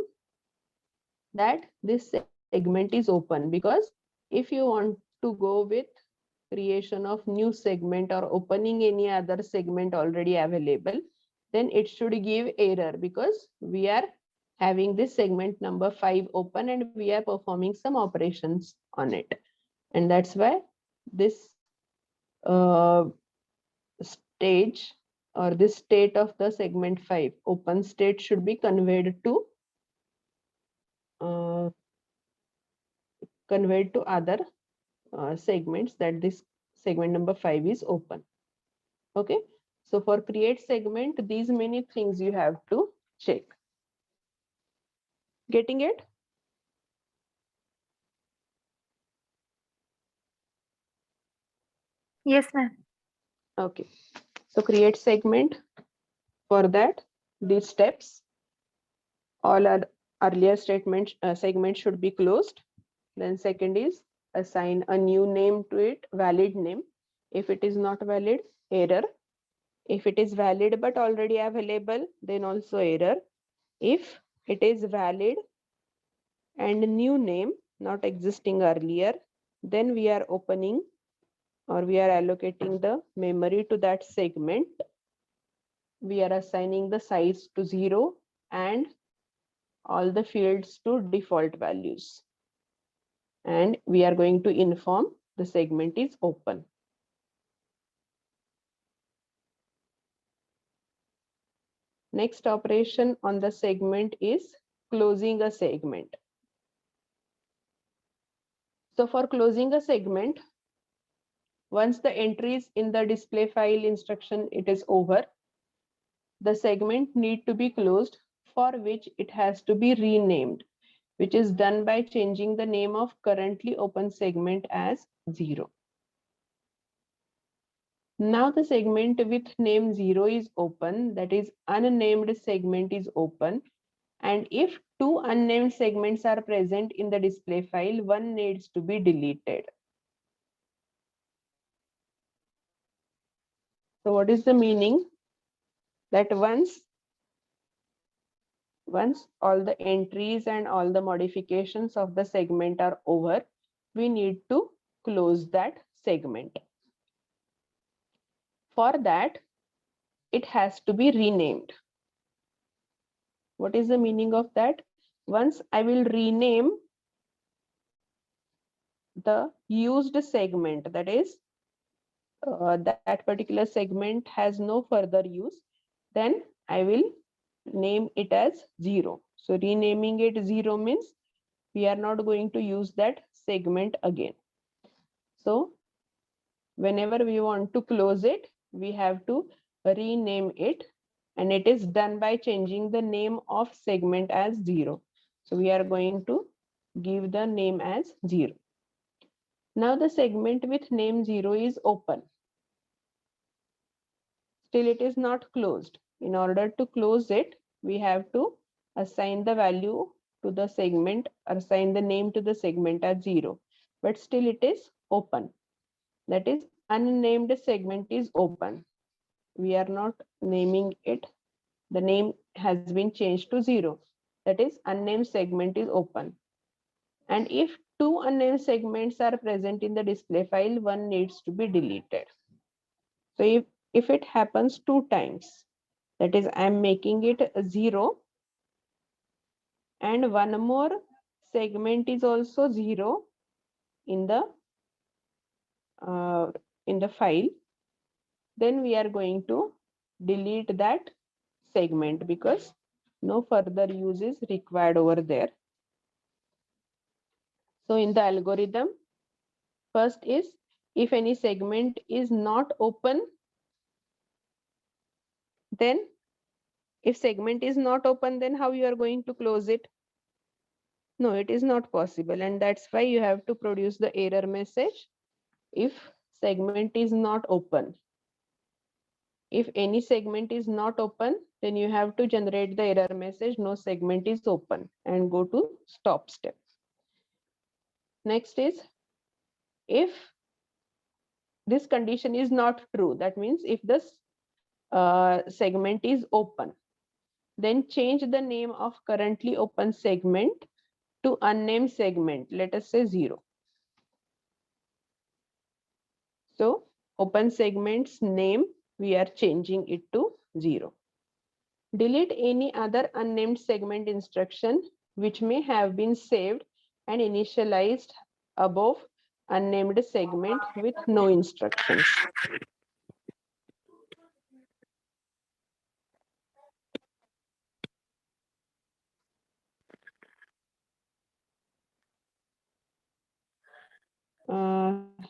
that this segment is open, because if you want to go with creation of new segment or opening any other segment already available, then it should give error, because we are having this segment number 5 open and we are performing some operations on it. And that's why this stage or this state of the segment 5 open state should be conveyed to other segments, that this segment number 5 is open. Okay, so for create segment, these many things you have to check. Getting it? Yes, ma'am. Okay, so create segment. For that, these steps, all our earlier segments should be closed. Then second is assign a new name to it, valid name. If it is not valid, error. If it is valid but already available, then also error. If it is valid and new name not existing earlier, then we are opening or we are allocating the memory to that segment. We are assigning the size to 0 and all the fields to default values. And we are going to inform the segment is open. Next operation on the segment is closing a segment. So for closing a segment, once the entries in the display file instruction it is over, the segment need to be closed, for which it has to be renamed, which is done by changing the name of currently open segment as 0. Now the segment with name 0 is open, that is unnamed segment is open. And if 2 unnamed segments are present in the display file, one needs to be deleted. So what is the meaning? That once all the entries and all the modifications of the segment are over, we need to close that segment. For that, it has to be renamed. What is the meaning of that? Once I will rename the used segment, that is, that particular segment has no further use, then I will name it as 0. So renaming it 0 means we are not going to use that segment again. So whenever we want to close it, we have to rename it, and it is done by changing the name of segment as 0. So we are going to give the name as 0. Now the segment with name 0 is open. Still it is not closed. In order to close it, we have to assign the value to the segment, or assign the name to the segment as 0. But still it is open. That is, unnamed segment is open. We are not naming it. The name has been changed to 0. That is, unnamed segment is open. And if two unnamed segments are present in the display file, one needs to be deleted. So if it happens 2 times, that is, I'm making it 0, and one more segment is also 0 in the uh, file, then we are going to delete that segment because no further use is required over there. So in the algorithm, first is, if any segment is not open, then if segment is not open, then how you are going to close it? No, it is not possible, and that's why you have to produce the error message if segment is not open. If any segment is not open, then you have to generate the error message, no segment is open, and go to stop step. Next is, if this condition is not true, that means if this segment is open, then change the name of currently open segment to unnamed segment, let us say 0. So open segment's name, we are changing it to 0. Delete any other unnamed segment instruction which may have been saved and initialized above unnamed segment with no instructions.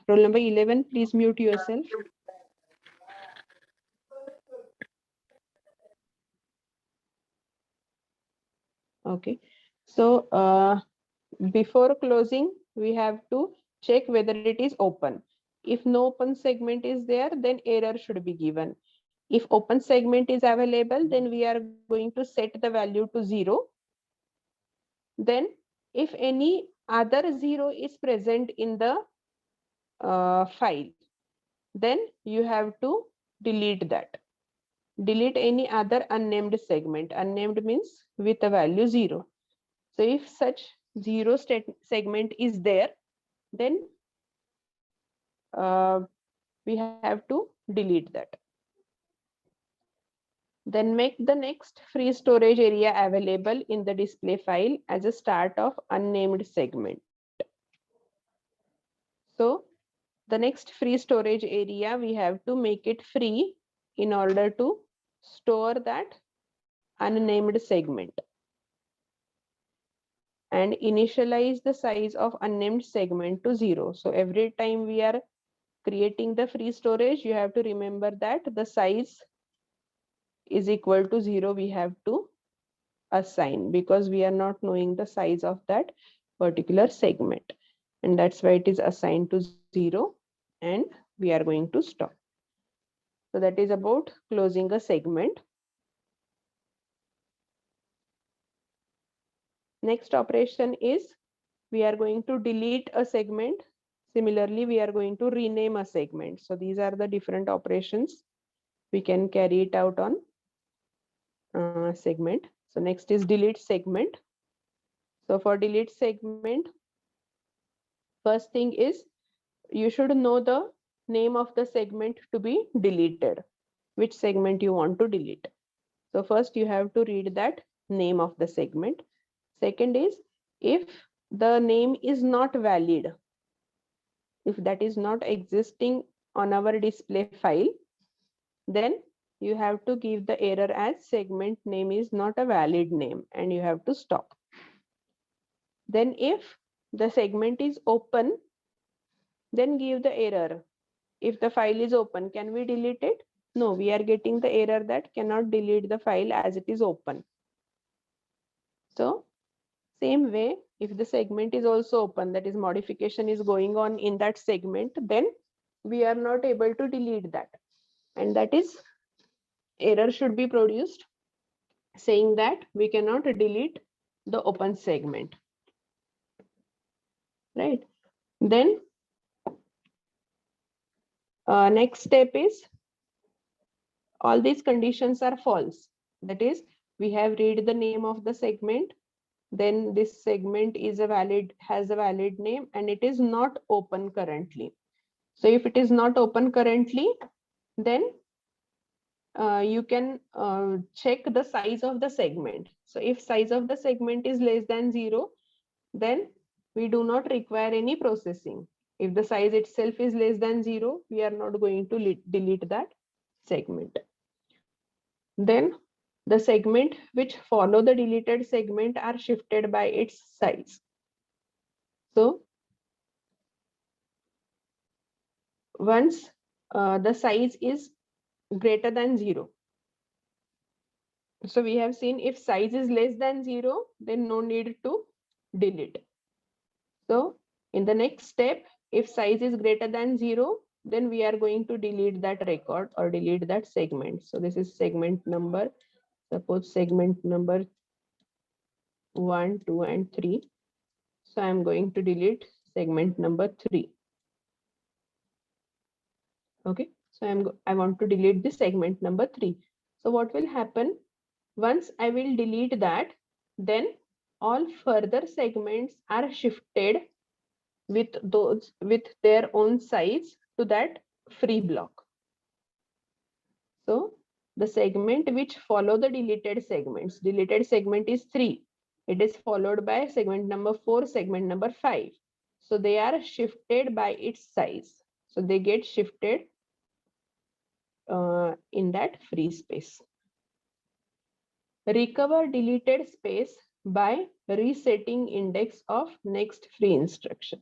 Roll number 11, please mute yourself. Okay. So before closing, we have to check whether it is open. If no open segment is there, then error should be given. If open segment is available, then we are going to set the value to 0. Then if any other 0 is present in the file, then you have to delete that. Delete any other unnamed segment. Unnamed means with a value 0. So if such 0 segment is there, then we have to delete that. Then make the next free storage area available in the display file as a start of unnamed segment. So the next free storage area, we have to make it free in order to store that unnamed segment, and initialize the size of unnamed segment to 0. So every time we are creating the free storage, you have to remember that the size is equal to 0 we have to assign, because we are not knowing the size of that particular segment, and that's why it is assigned to 0, and we are going to stop. So that is about closing a segment. Next operation is, we are going to delete a segment. Similarly, we are going to rename a segment. So these are the different operations we can carry it out on segment. So next is delete segment. So for delete segment, First thing is you should know the name of the segment to be deleted, which segment you want to delete. So first you have to read that name of the segment. Second is, if the name is not valid, if that is not existing on our display file, then you have to give the error as segment name is not a valid name and you have to stop. Then if the segment is open, then give the error. If the file is open, can we delete it? No, we are getting the error that cannot delete the file as it is open. So same way, if the segment is also open, that is modification is going on in that segment, then we are not able to delete that. And that is error should be produced saying that we cannot delete the open segment, right? Then next step is all these conditions are false. That is, we have read the name of the segment, then this segment is has a valid name and it is not open currently. So if it is not open currently, then you can check the size of the segment. So if size of the segment is less than 0, then we do not require any processing. If the size itself is less than 0, we are not going to delete that segment. Then the segment which follow the deleted segment are shifted by its size. So once the size is greater than 0, so we have seen if size is less than 0, then no need to delete. So in the next step, if size is greater than 0, then we are going to delete that record or delete that segment. So this is segment number, suppose segment number 1, 2, and 3. So I'm going to delete segment number 3. Okay, so I want to delete this segment number 3. So what will happen? Once I will delete that, then all further segments are shifted with their own size to that free block. So the segment which follow the deleted segment is 3. It is followed by segment number 4, segment number 5. So they are shifted by its size. So they get shifted in that free space. Recover deleted space by resetting index of next free instruction.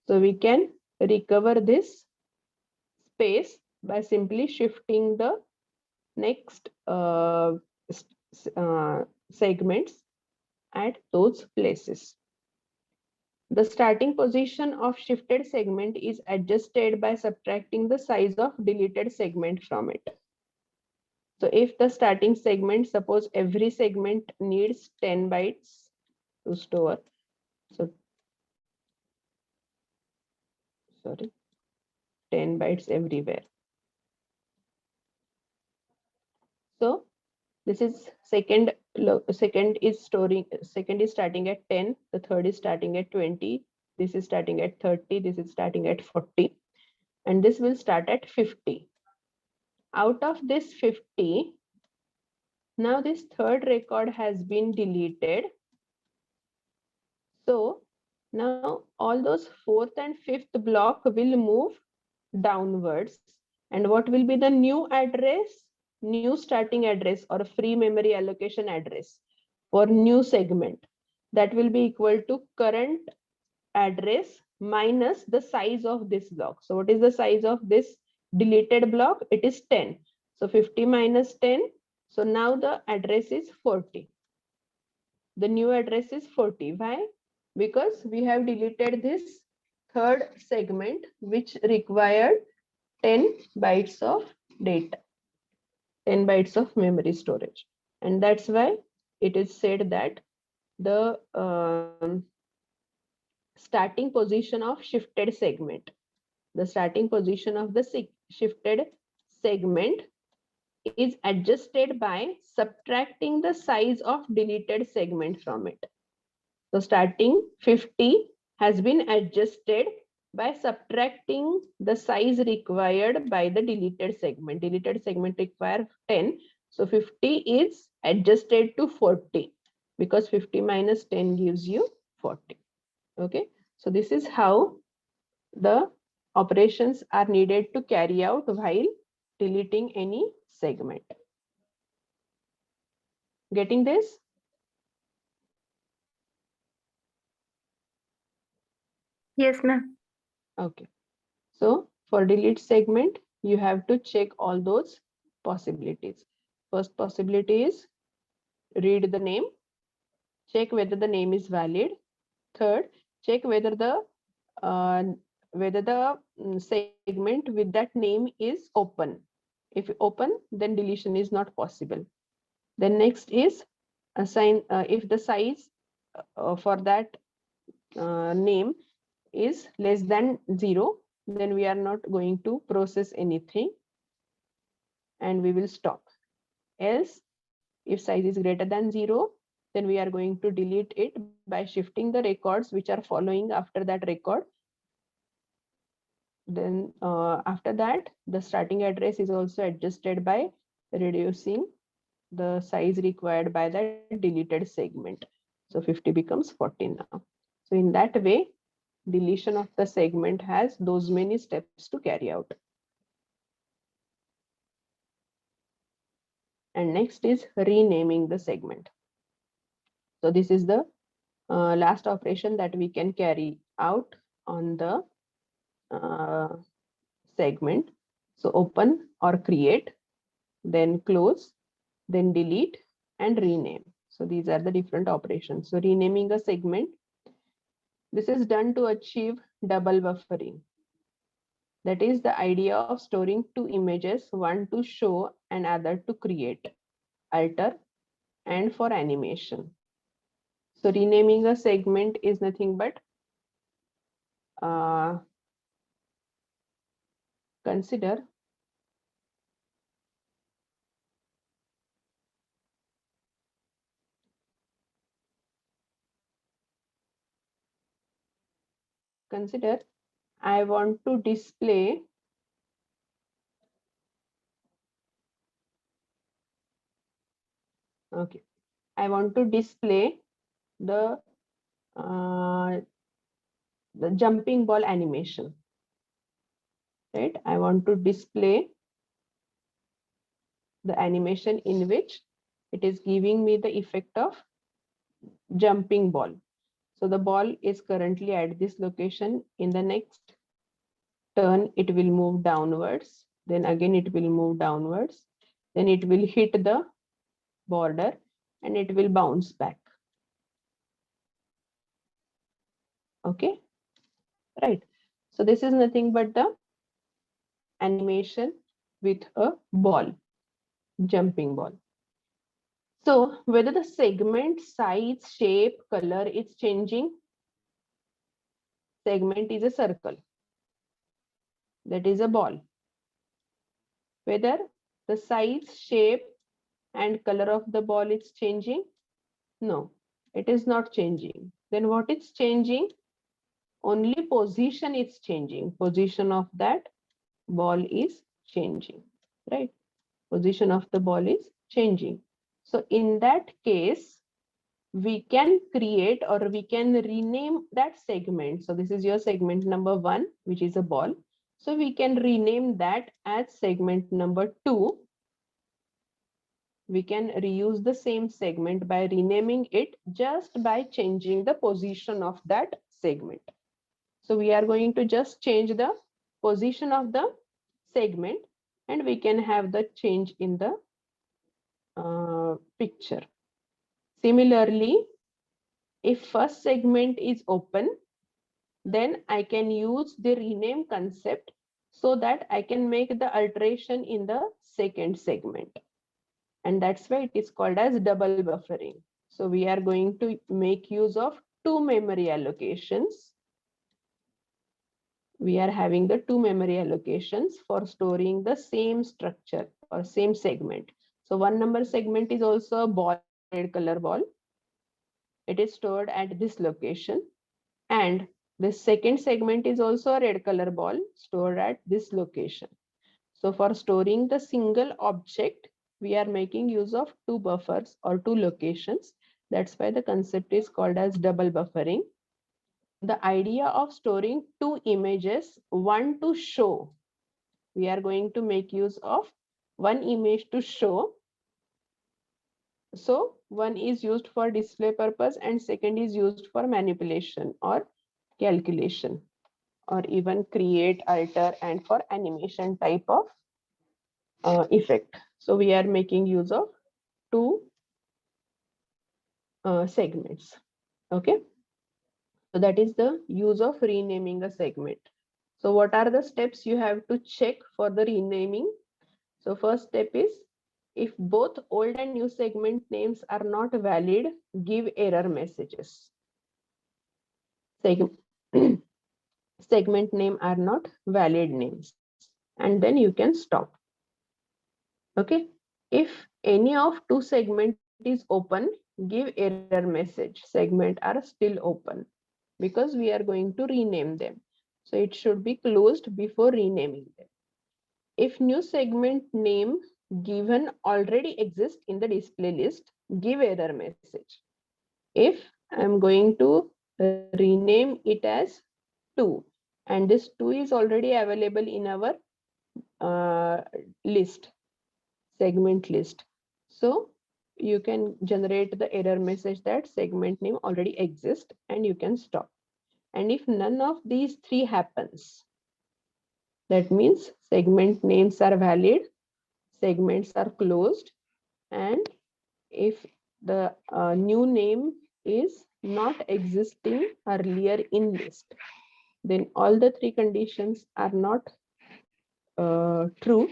So we can recover this space by simply shifting the next segments at those places. The starting position of shifted segment is adjusted by subtracting the size of deleted segment from it. So if the starting segment, suppose every segment needs 10 bytes to store. So sorry, 10 bytes everywhere. So this is second is starting at 10, the third is starting at 20, this is starting at 30, this is starting at 40, and this will start at 50. Out of this 50, now this third record has been deleted. So now all those fourth and fifth block will move downwards. And what will be the new address? New starting address or free memory allocation address for new segment. That will be equal to current address minus the size of this block. So what is the size of this deleted block? It is 10. So 50 minus 10. So now the address is 40. The new address is 40. Why? Because we have deleted this third segment which required 10 bytes of data, 10 bytes of memory storage. And that's why it is said that the starting position of shifted segment, the starting position of the shifted segment is adjusted by subtracting the size of deleted segment from it. So starting 50 has been adjusted by subtracting the size required by the deleted segment. Deleted segment require 10. So 50 is adjusted to 40 because 50 minus 10 gives you 40. Okay. So this is how the operations are needed to carry out while deleting any segment. Getting this? Yes, ma'am. Okay. So for delete segment, you have to check all those possibilities. First possibility is read the name, check whether the name is valid. Third, check uh, whether the segment with that name is open. If open, then deletion is not possible. Then next is assign if the size for that name is less than 0, then we are not going to process anything and we will stop. Else, if size is greater than 0, then we are going to delete it by shifting the records which are following after that record. Then after that, the starting address is also adjusted by reducing the size required by the deleted segment. So 50 becomes 14 now. So in that way, deletion of the segment has those many steps to carry out. And next is renaming the segment. So this is the last operation that we can carry out on the uh, segment. So open or create, then close, then delete and rename. So these are the different operations. So renaming a segment, this is done to achieve double buffering. That is the idea of storing two images, one to show and other to create, alter, and for animation. So renaming a segment is nothing but uh, consider consider I want to display okay I want to display the uh, the jumping ball animation, right? I want to display the animation in which it is giving me the effect of jumping ball. So the ball is currently at this location. In the next turn, it will move downwards. Then again, it will move downwards. Then it will hit the border and it will bounce back. Okay, right. So this is nothing but the animation with a ball, jumping ball. So whether the segment size, shape, color is changing, segment is a circle, that is a ball. Whether the size, shape, and color of the ball is changing, no, it is not changing. Then what is changing? Only position is changing. Position of that ball is changing, right? Position of the ball is changing. So in that case, we can create or we can rename that segment. So this is your segment number 1, which is a ball. So we can rename that as segment number 2. We can reuse the same segment by renaming it just by changing the position of that segment. So we are going to just change the position of the segment and we can have the change in the picture. Similarly, if first segment is open, then I can use the rename concept so that I can make the alteration in the second segment. And that's why it is called as double buffering. So we are going to make use of two memory allocations. We are having the two memory allocations for storing the same structure or same segment. So one number segment is also a ball, red color ball. It is stored at this location. And The second segment is also a red color ball stored at this location. So for storing the single object, we are making use of two buffers or two locations. That's why the concept is called as double buffering. The idea of storing two images, one to show. We are going to make use of one image to show. So one is used for display purpose and second is used for manipulation or calculation, or even create, alter, and for animation type of effect. So we are making use of two segments. Okay. So that is the use of renaming a segment. So what are the steps you have to check for the renaming? So first step is, if both old and new segment names are not valid, give error messages. Segment name are not valid names, and then you can stop. Okay. If any of two segment is open, give error message. Segment are still open, because we are going to rename them. So it should be closed before renaming them. If new segment name given already exists in the display list, give error message. If I'm going to rename it as 2, and this 2 is already available in our list, segment list. So you can generate the error message that segment name already exists and you can stop. And if none of these three happens, that means segment names are valid, segments are closed, and if the new name is not existing earlier in list, then all the three conditions are not true,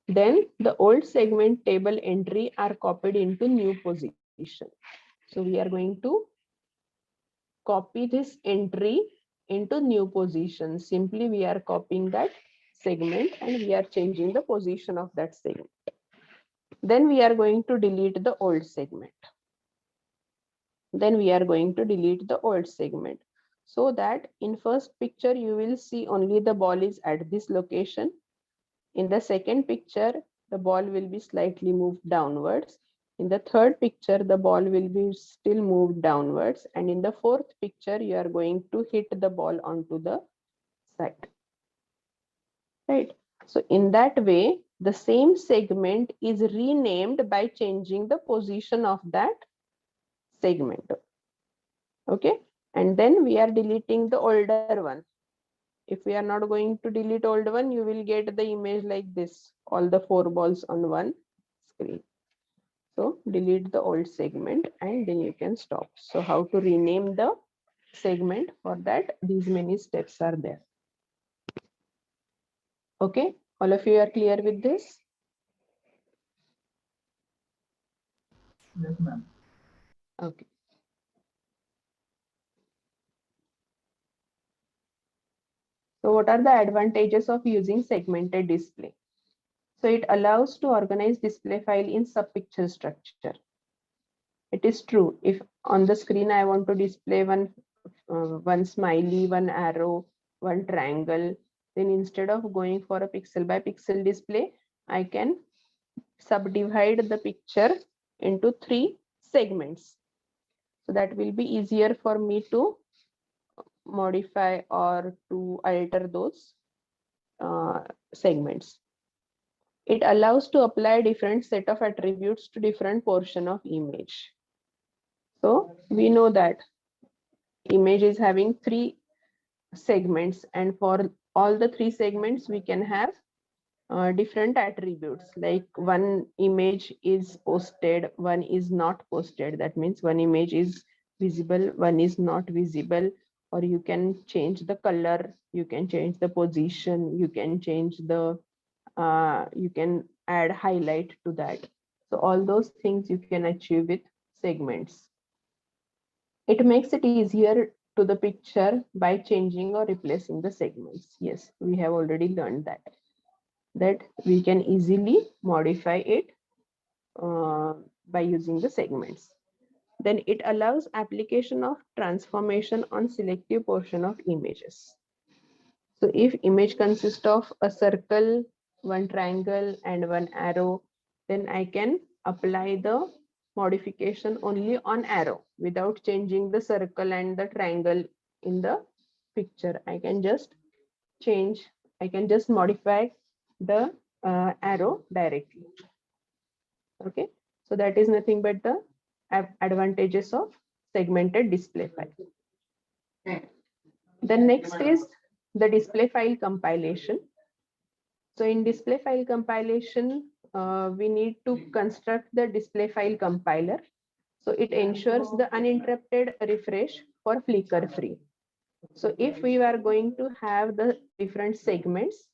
then the old segment table entry are copied into new position. So we are going to copy this entry into new position. Simply we are copying that segment and we are changing the position of that segment. Then we are going to delete the old segment. Then we are going to delete the old segment, so that in first picture you will see only the ball is at this location. In the second picture, the ball will be slightly moved downwards. In the third picture, the ball will be still moved downwards. And in the fourth picture, you are going to hit the ball onto the side. Right. So in that way, the same segment is renamed by changing the position of that segment. Okay. And then we are deleting the older one. If we are not going to delete old one, you will get the image like this, all the 4 balls on one screen. So delete the old segment and then you can stop. So how to rename the segment? For that, these many steps are there. Okay, all of you are clear with this? Yes, ma'am. Okay. So what are the advantages of using segmented display? So it allows to organize display file in sub-picture structure. It is true. If on the screen I want to display one smiley, one arrow, one triangle, then instead of going for a pixel by pixel display, I can subdivide the picture into 3 segments. So that will be easier for me to modify or to alter those segments. It allows to apply different set of attributes to different portion of image. So we know that image is having 3 segments, and for all the 3 segments we can have different attributes, like one image is posted, one is not posted. That means one image is visible, one is not visible. Or you can change the color, you can change the position, you can change the you can add highlight to that. So all those things you can achieve with segments. It makes it easier to the picture by changing or replacing the segments. Yes, we have already learned that we can easily modify it by using the segments. Then it allows application of transformation on selective portion of images. So if image consists of a circle, one triangle and one arrow, then I can apply the modification only on arrow without changing the circle and the triangle in the picture. I can just modify the arrow directly. Okay, so that is nothing but the advantages of segmented display file. The next is the display file compilation. So in display file compilation, we need to construct the display file compiler. So it ensures the uninterrupted refresh for flicker free. So if we are going to have the different segments,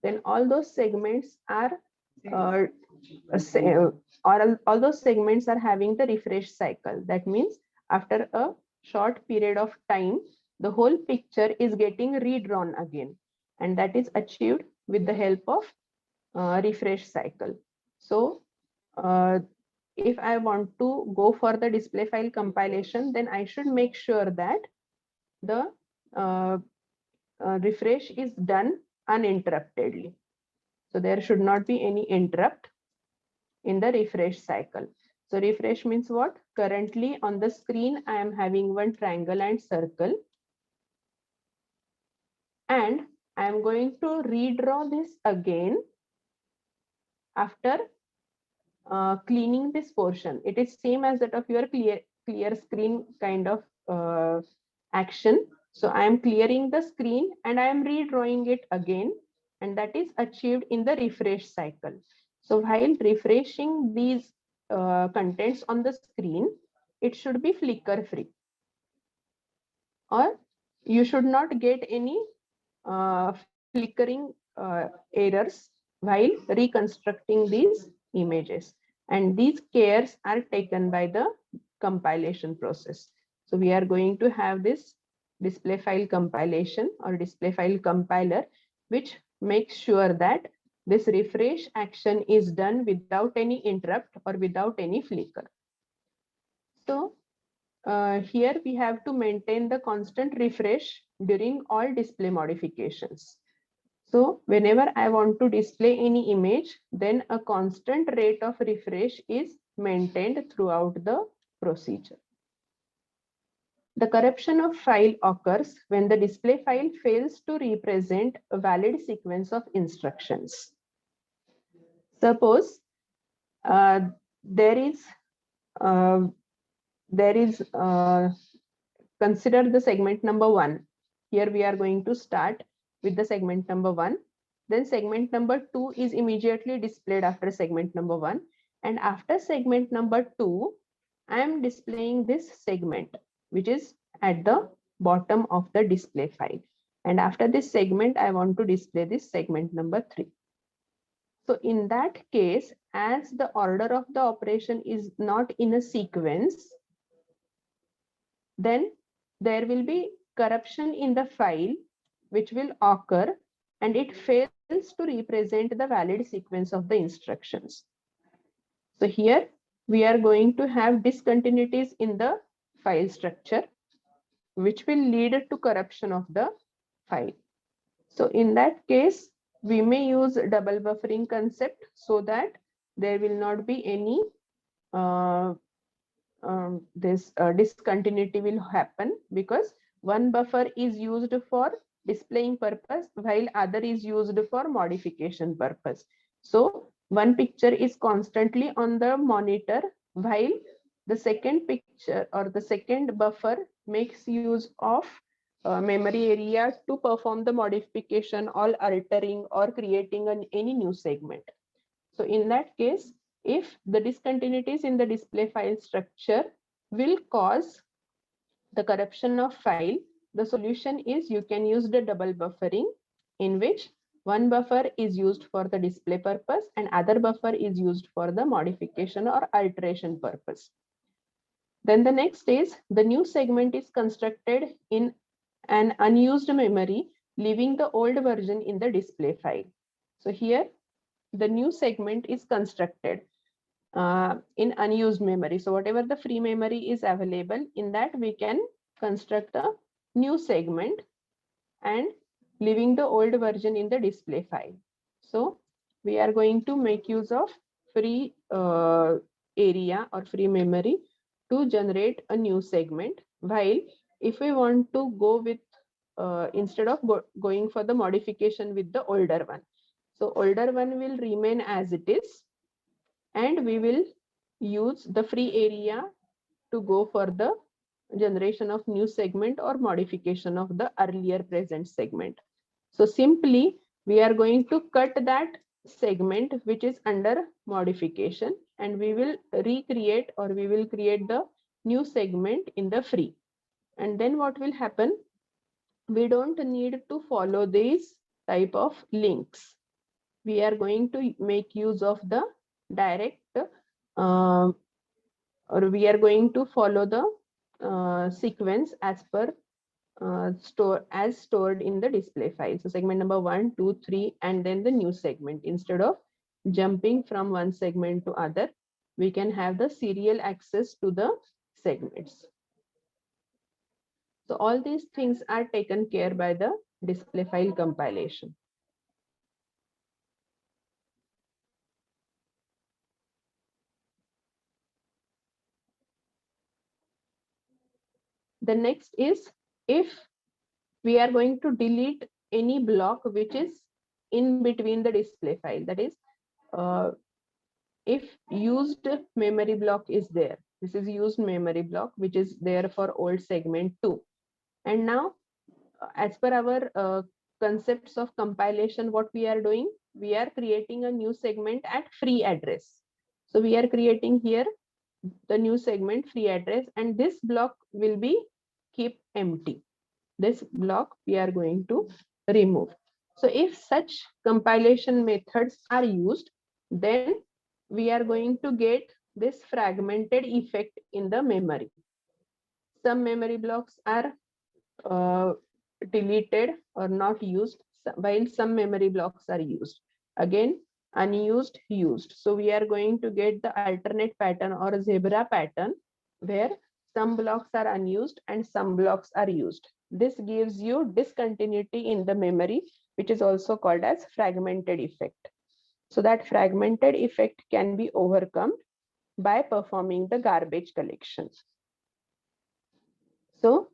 then all those segments are all those segments are having the refresh cycle. That means after a short period of time, the whole picture is getting redrawn again, and that is achieved with the help of refresh cycle. So if I want to go for the display file compilation, then I should make sure that the refresh is done uninterruptedly. So there should not be any interrupt in the refresh cycle. So refresh means what? Currently on the screen, I am having one triangle and circle. And I am going to redraw this again after cleaning this portion. It is same as that of your clear screen kind of action. So I am clearing the screen and I am redrawing it again, and that is achieved in the refresh cycle. So while refreshing these contents on the screen, it should be flicker free, or you should not get any flickering errors while reconstructing these images. And these cares are taken by the compilation process. So we are going to have this display file compilation or display file compiler, which makes sure that this refresh action is done without any interrupt or without any flicker. So here we have to maintain the constant refresh during all display modifications. So whenever I want to display any image, then a constant rate of refresh is maintained throughout the procedure. The corruption of file occurs when the display file fails to represent a valid sequence of instructions. Suppose there is consider the segment number 1. Here we are going to start with the segment number 1. Then segment number 2 is immediately displayed after segment number 1. And after segment number 2, I am displaying this segment, which is at the bottom of the display file. And after this segment, I want to display this segment number 3. So in that case, as the order of the operation is not in a sequence, then there will be corruption in the file which will occur, and it fails to represent the valid sequence of the instructions. So here we are going to have discontinuities in the file structure, which will lead to corruption of the file. So in that case, we may use double buffering concept so that there will not be any discontinuity will happen, because one buffer is used for displaying purpose while other is used for modification purpose. So one picture is constantly on the monitor while the second picture or the second buffer makes use of memory area to perform the modification or altering or creating any new segment. So in that case, if the discontinuities in the display file structure will cause the corruption of file, the solution is you can use the double buffering, in which one buffer is used for the display purpose and other buffer is used for the modification or alteration purpose. Then the next is the new segment is constructed in an unused memory, leaving the old version in the display file. So here the new segment is constructed. in unused memory. So whatever the free memory is available, in that we can construct a new segment and leaving the old version in the display file. So we are going to make use of free area or free memory to generate a new segment. While if we want to go with instead of going for the modification with the older one, so older one will remain as it is, and we will use the free area to go for the generation of new segment or modification of the earlier present segment. So simply we are going to cut that segment which is under modification, and we will recreate or we will create the new segment in the free. And then what will happen? We don't need to follow these type of links. We are going to make use of the direct or we are going to follow the sequence as per stored in the display file. So segment number 1, 2, 3, and then the new segment. Instead of jumping from one segment to other, we can have the serial access to the segments. So all these things are taken care by the display file compilation. The next is, if we are going to delete any block which is in between the display file, that is uh, if used memory block is there, this is used memory block which is there for old segment 2, and now as per our concepts of compilation, what we are doing, we are creating a new segment at free address. So we are creating here the new segment free address, and this block will be keep empty. This block we are going to remove. So if such compilation methods are used, then we are going to get this fragmented effect in the memory. Some memory blocks are uh, deleted or not used, while some memory blocks are used. Again, unused, used. So we are going to get the alternate pattern or zebra pattern, where some blocks are unused and some blocks are used. This gives you discontinuity in the memory, which is also called as fragmented effect. So that fragmented effect can be overcome by performing the garbage collection. So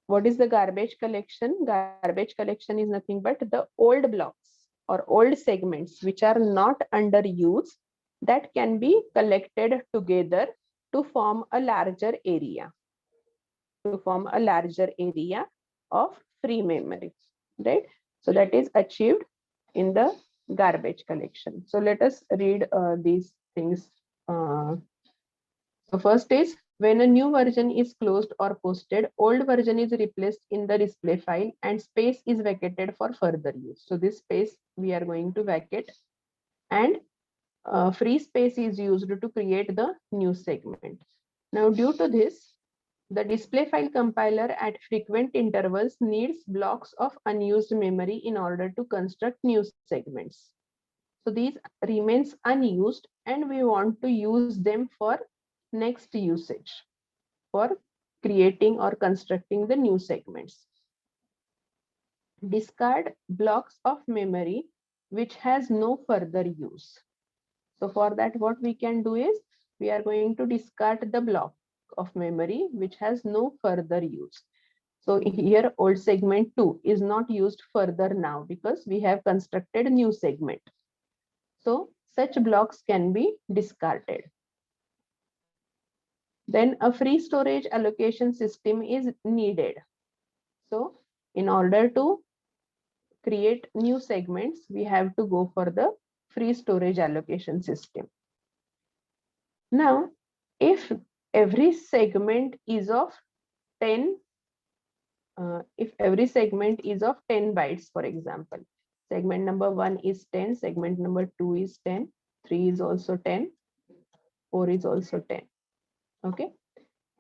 what is the garbage collection? Garbage collection is nothing but the old blocks or old segments which are not under use, that can be collected together to form a larger area, of free memory, right? So that is achieved in the garbage collection. So let us read these things. So first is, when a new version is closed or posted, old version is replaced in the display file and space is vacated for further use. So this space we are going to vacate, and free space is used to create the new segment. Now due to this, the display file compiler at frequent intervals needs blocks of unused memory in order to construct new segments. So these remains unused and we want to use them for next usage, for creating or constructing the new segments. Discard blocks of memory which has no further use. So for that, what we can do is, we are going to discard the block of memory which has no further use. So here old segment 2 is not used further now because we have constructed a new segment. So such blocks can be discarded. Then a free storage allocation system is needed. So in order to create new segments, we have to go for the free storage allocation system. Now, if every segment is of 10, if every segment is of 10 bytes, for example, segment number 1 is 10, segment number 2 is 10, 3 is also 10, 4 is also 10. Okay.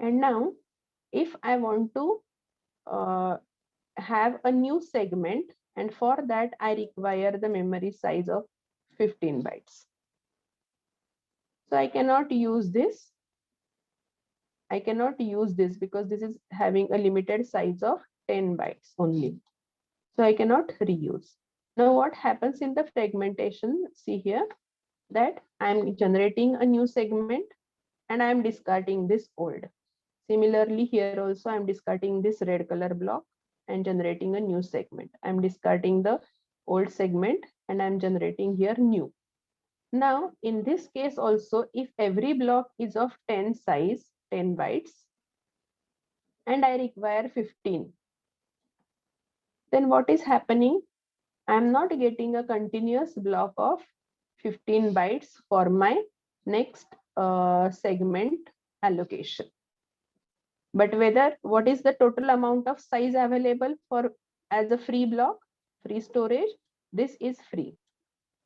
And now, if I want to have a new segment, and for that I require the memory size of 15 bytes. So I cannot use this. I cannot use this because this is having a limited size of 10 bytes only. So I cannot reuse. Now what happens in the fragmentation? See here that I'm generating a new segment and I'm discarding this old. Similarly, here also I'm discarding this red color block and generating a new segment. I'm discarding the old segment and I'm generating here new. Now, in this case also, if every block is of 10 size, 10 bytes, and I require 15, then what is happening? I'm not getting a continuous block of 15 bytes for my next segment allocation. But whether what is the total amount of size available for as a free block, free storage, this is free.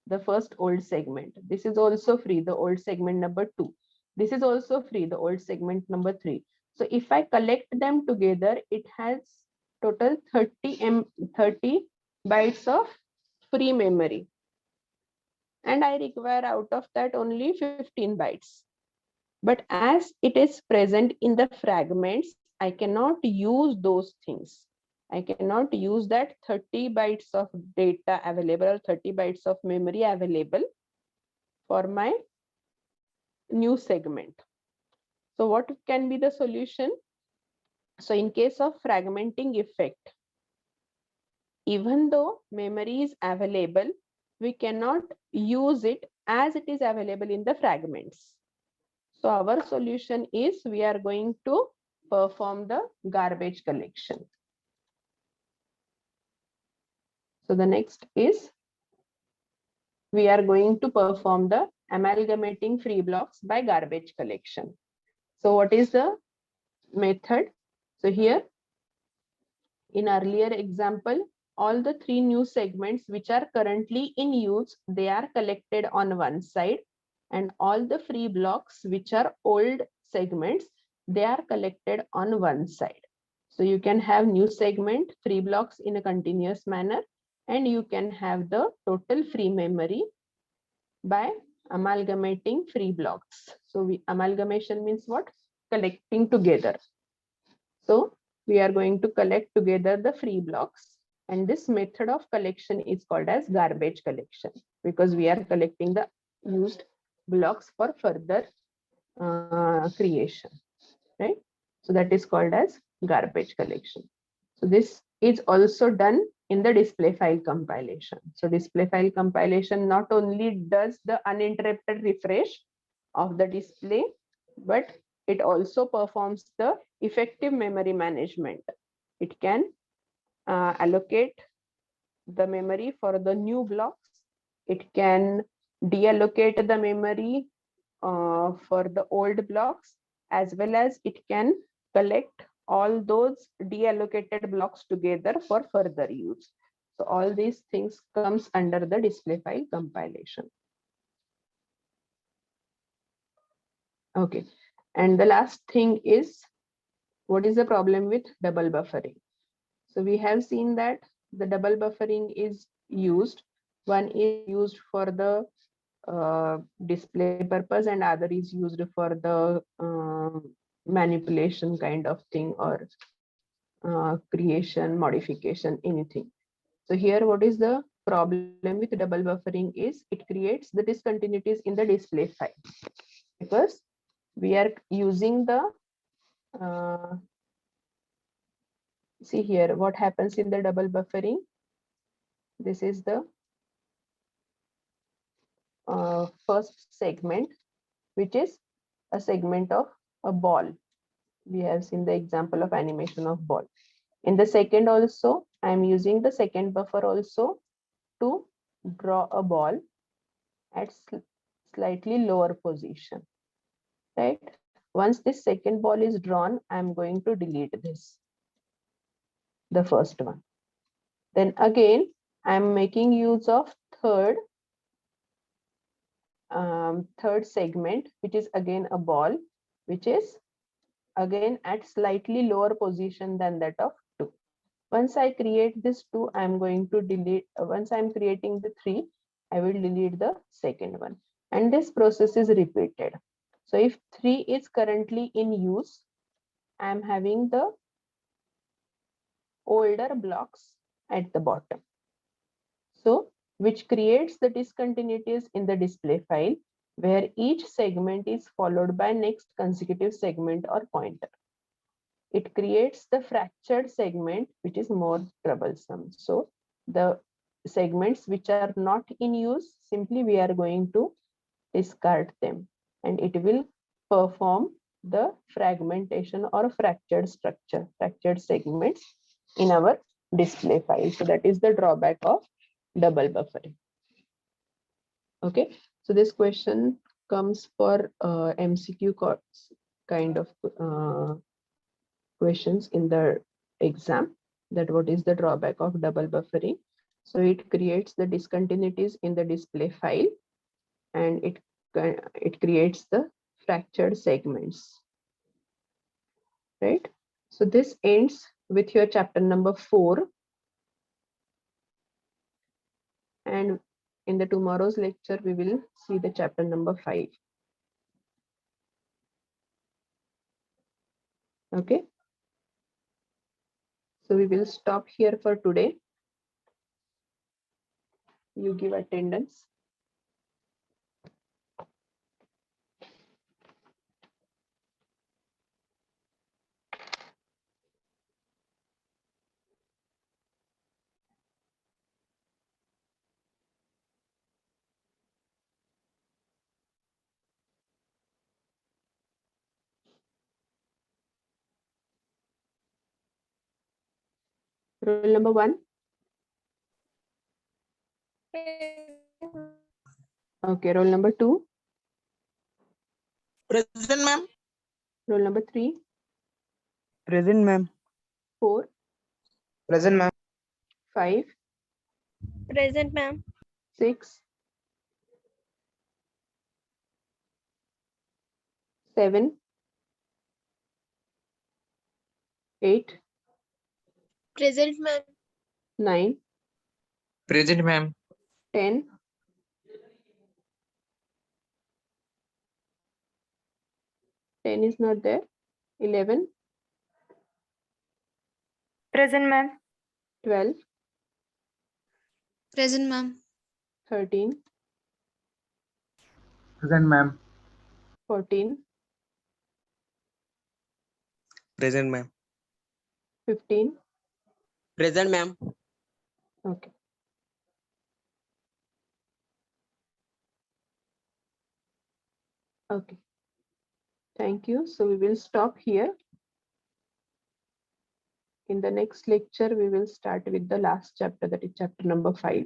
The first old segment. This is also free, the old segment number 2. This is also free, the old segment number 3. So if I collect them together, it has total 30 bytes of free memory. And I require out of that only 15 bytes. But as it is present in the fragments, I cannot use those things. I cannot use that 30 bytes of data available, 30 bytes of memory available for my new segment. So what can be the solution? So in case of fragmenting effect, even though memory is available, we cannot use it as it is available in the fragments. So our solution is we are going to perform the garbage collection. So the next is we are going to perform the amalgamating free blocks by garbage collection. So what is the method? So here in earlier example, all the 3 new segments which are currently in use, they are collected on one side, and all the free blocks which are old segments, they are collected on one side. So you can have new segment free blocks in a continuous manner, and you can have the total free memory by amalgamating free blocks. So amalgamation means what? Collecting together. So we are going to collect together the free blocks, and this method of collection is called as garbage collection because we are collecting the used blocks for further creation, right? So that is called as garbage collection. So this is also done in the display file compilation. So display file compilation not only does the uninterrupted refresh of the display, but it also performs the effective memory management. It can allocate the memory for the new blocks. It can deallocate the memory for the old blocks, as well as it can collect all those deallocated blocks together for further use. So all these things comes under the display file compilation. Okay, and the last thing is, what is the problem with double buffering? So we have seen that the double buffering is used. One is used for the display purpose and other is used for the manipulation kind of thing, or creation, modification, anything. So here what is the problem with double buffering is it creates the discontinuities in the display file because we are using the see here what happens in the double buffering. This is the first segment, which is a segment of a ball. We have seen the example of animation of ball. In the second also, I am using the second buffer also to draw a ball at slightly lower position, right? Once this second ball is drawn, I am going to delete this, the first one. Then again, I am making use of third segment, which is again a ball, which is again at slightly lower position than that of 2. Once I create this 2, I am going to delete. Once I am creating the 3, I will delete the second one. and this process is repeated. So if 3 is currently in use, I am having the older blocks at the bottom. So which creates the discontinuities in the display file where each segment is followed by next consecutive segment or pointer. It creates the fractured segment, which is more troublesome. So the segments which are not in use, simply we are going to discard them, and it will perform the fragmentation or fractured structure, fractured segments in our display file. So that is the drawback of double buffering. Okay, so this question comes for MCQ kind of questions in the exam, that what is the drawback of double buffering. So it creates the discontinuities in the display file, and it creates the fractured segments, right? So this ends with your chapter number 4, and in the tomorrow's lecture we will see the chapter number 5. Okay, so we will stop here for today. You give attendance. Roll number 1. Okay, roll number 2. Present, ma'am. Roll number 3. Present, ma'am. 4. Present, ma'am. 5. Present, ma'am. 6. 7. 8. Present, ma'am. 9. Present, ma'am. 10. 10 is not there. 11. Present, ma'am. 12. Present, ma'am. 13. Present, ma'am. 14. Present, ma'am. 15. Present, ma'am. Okay. Okay. Thank you. So we will stop here. In the next lecture, we will start with the last chapter, that is chapter number 5.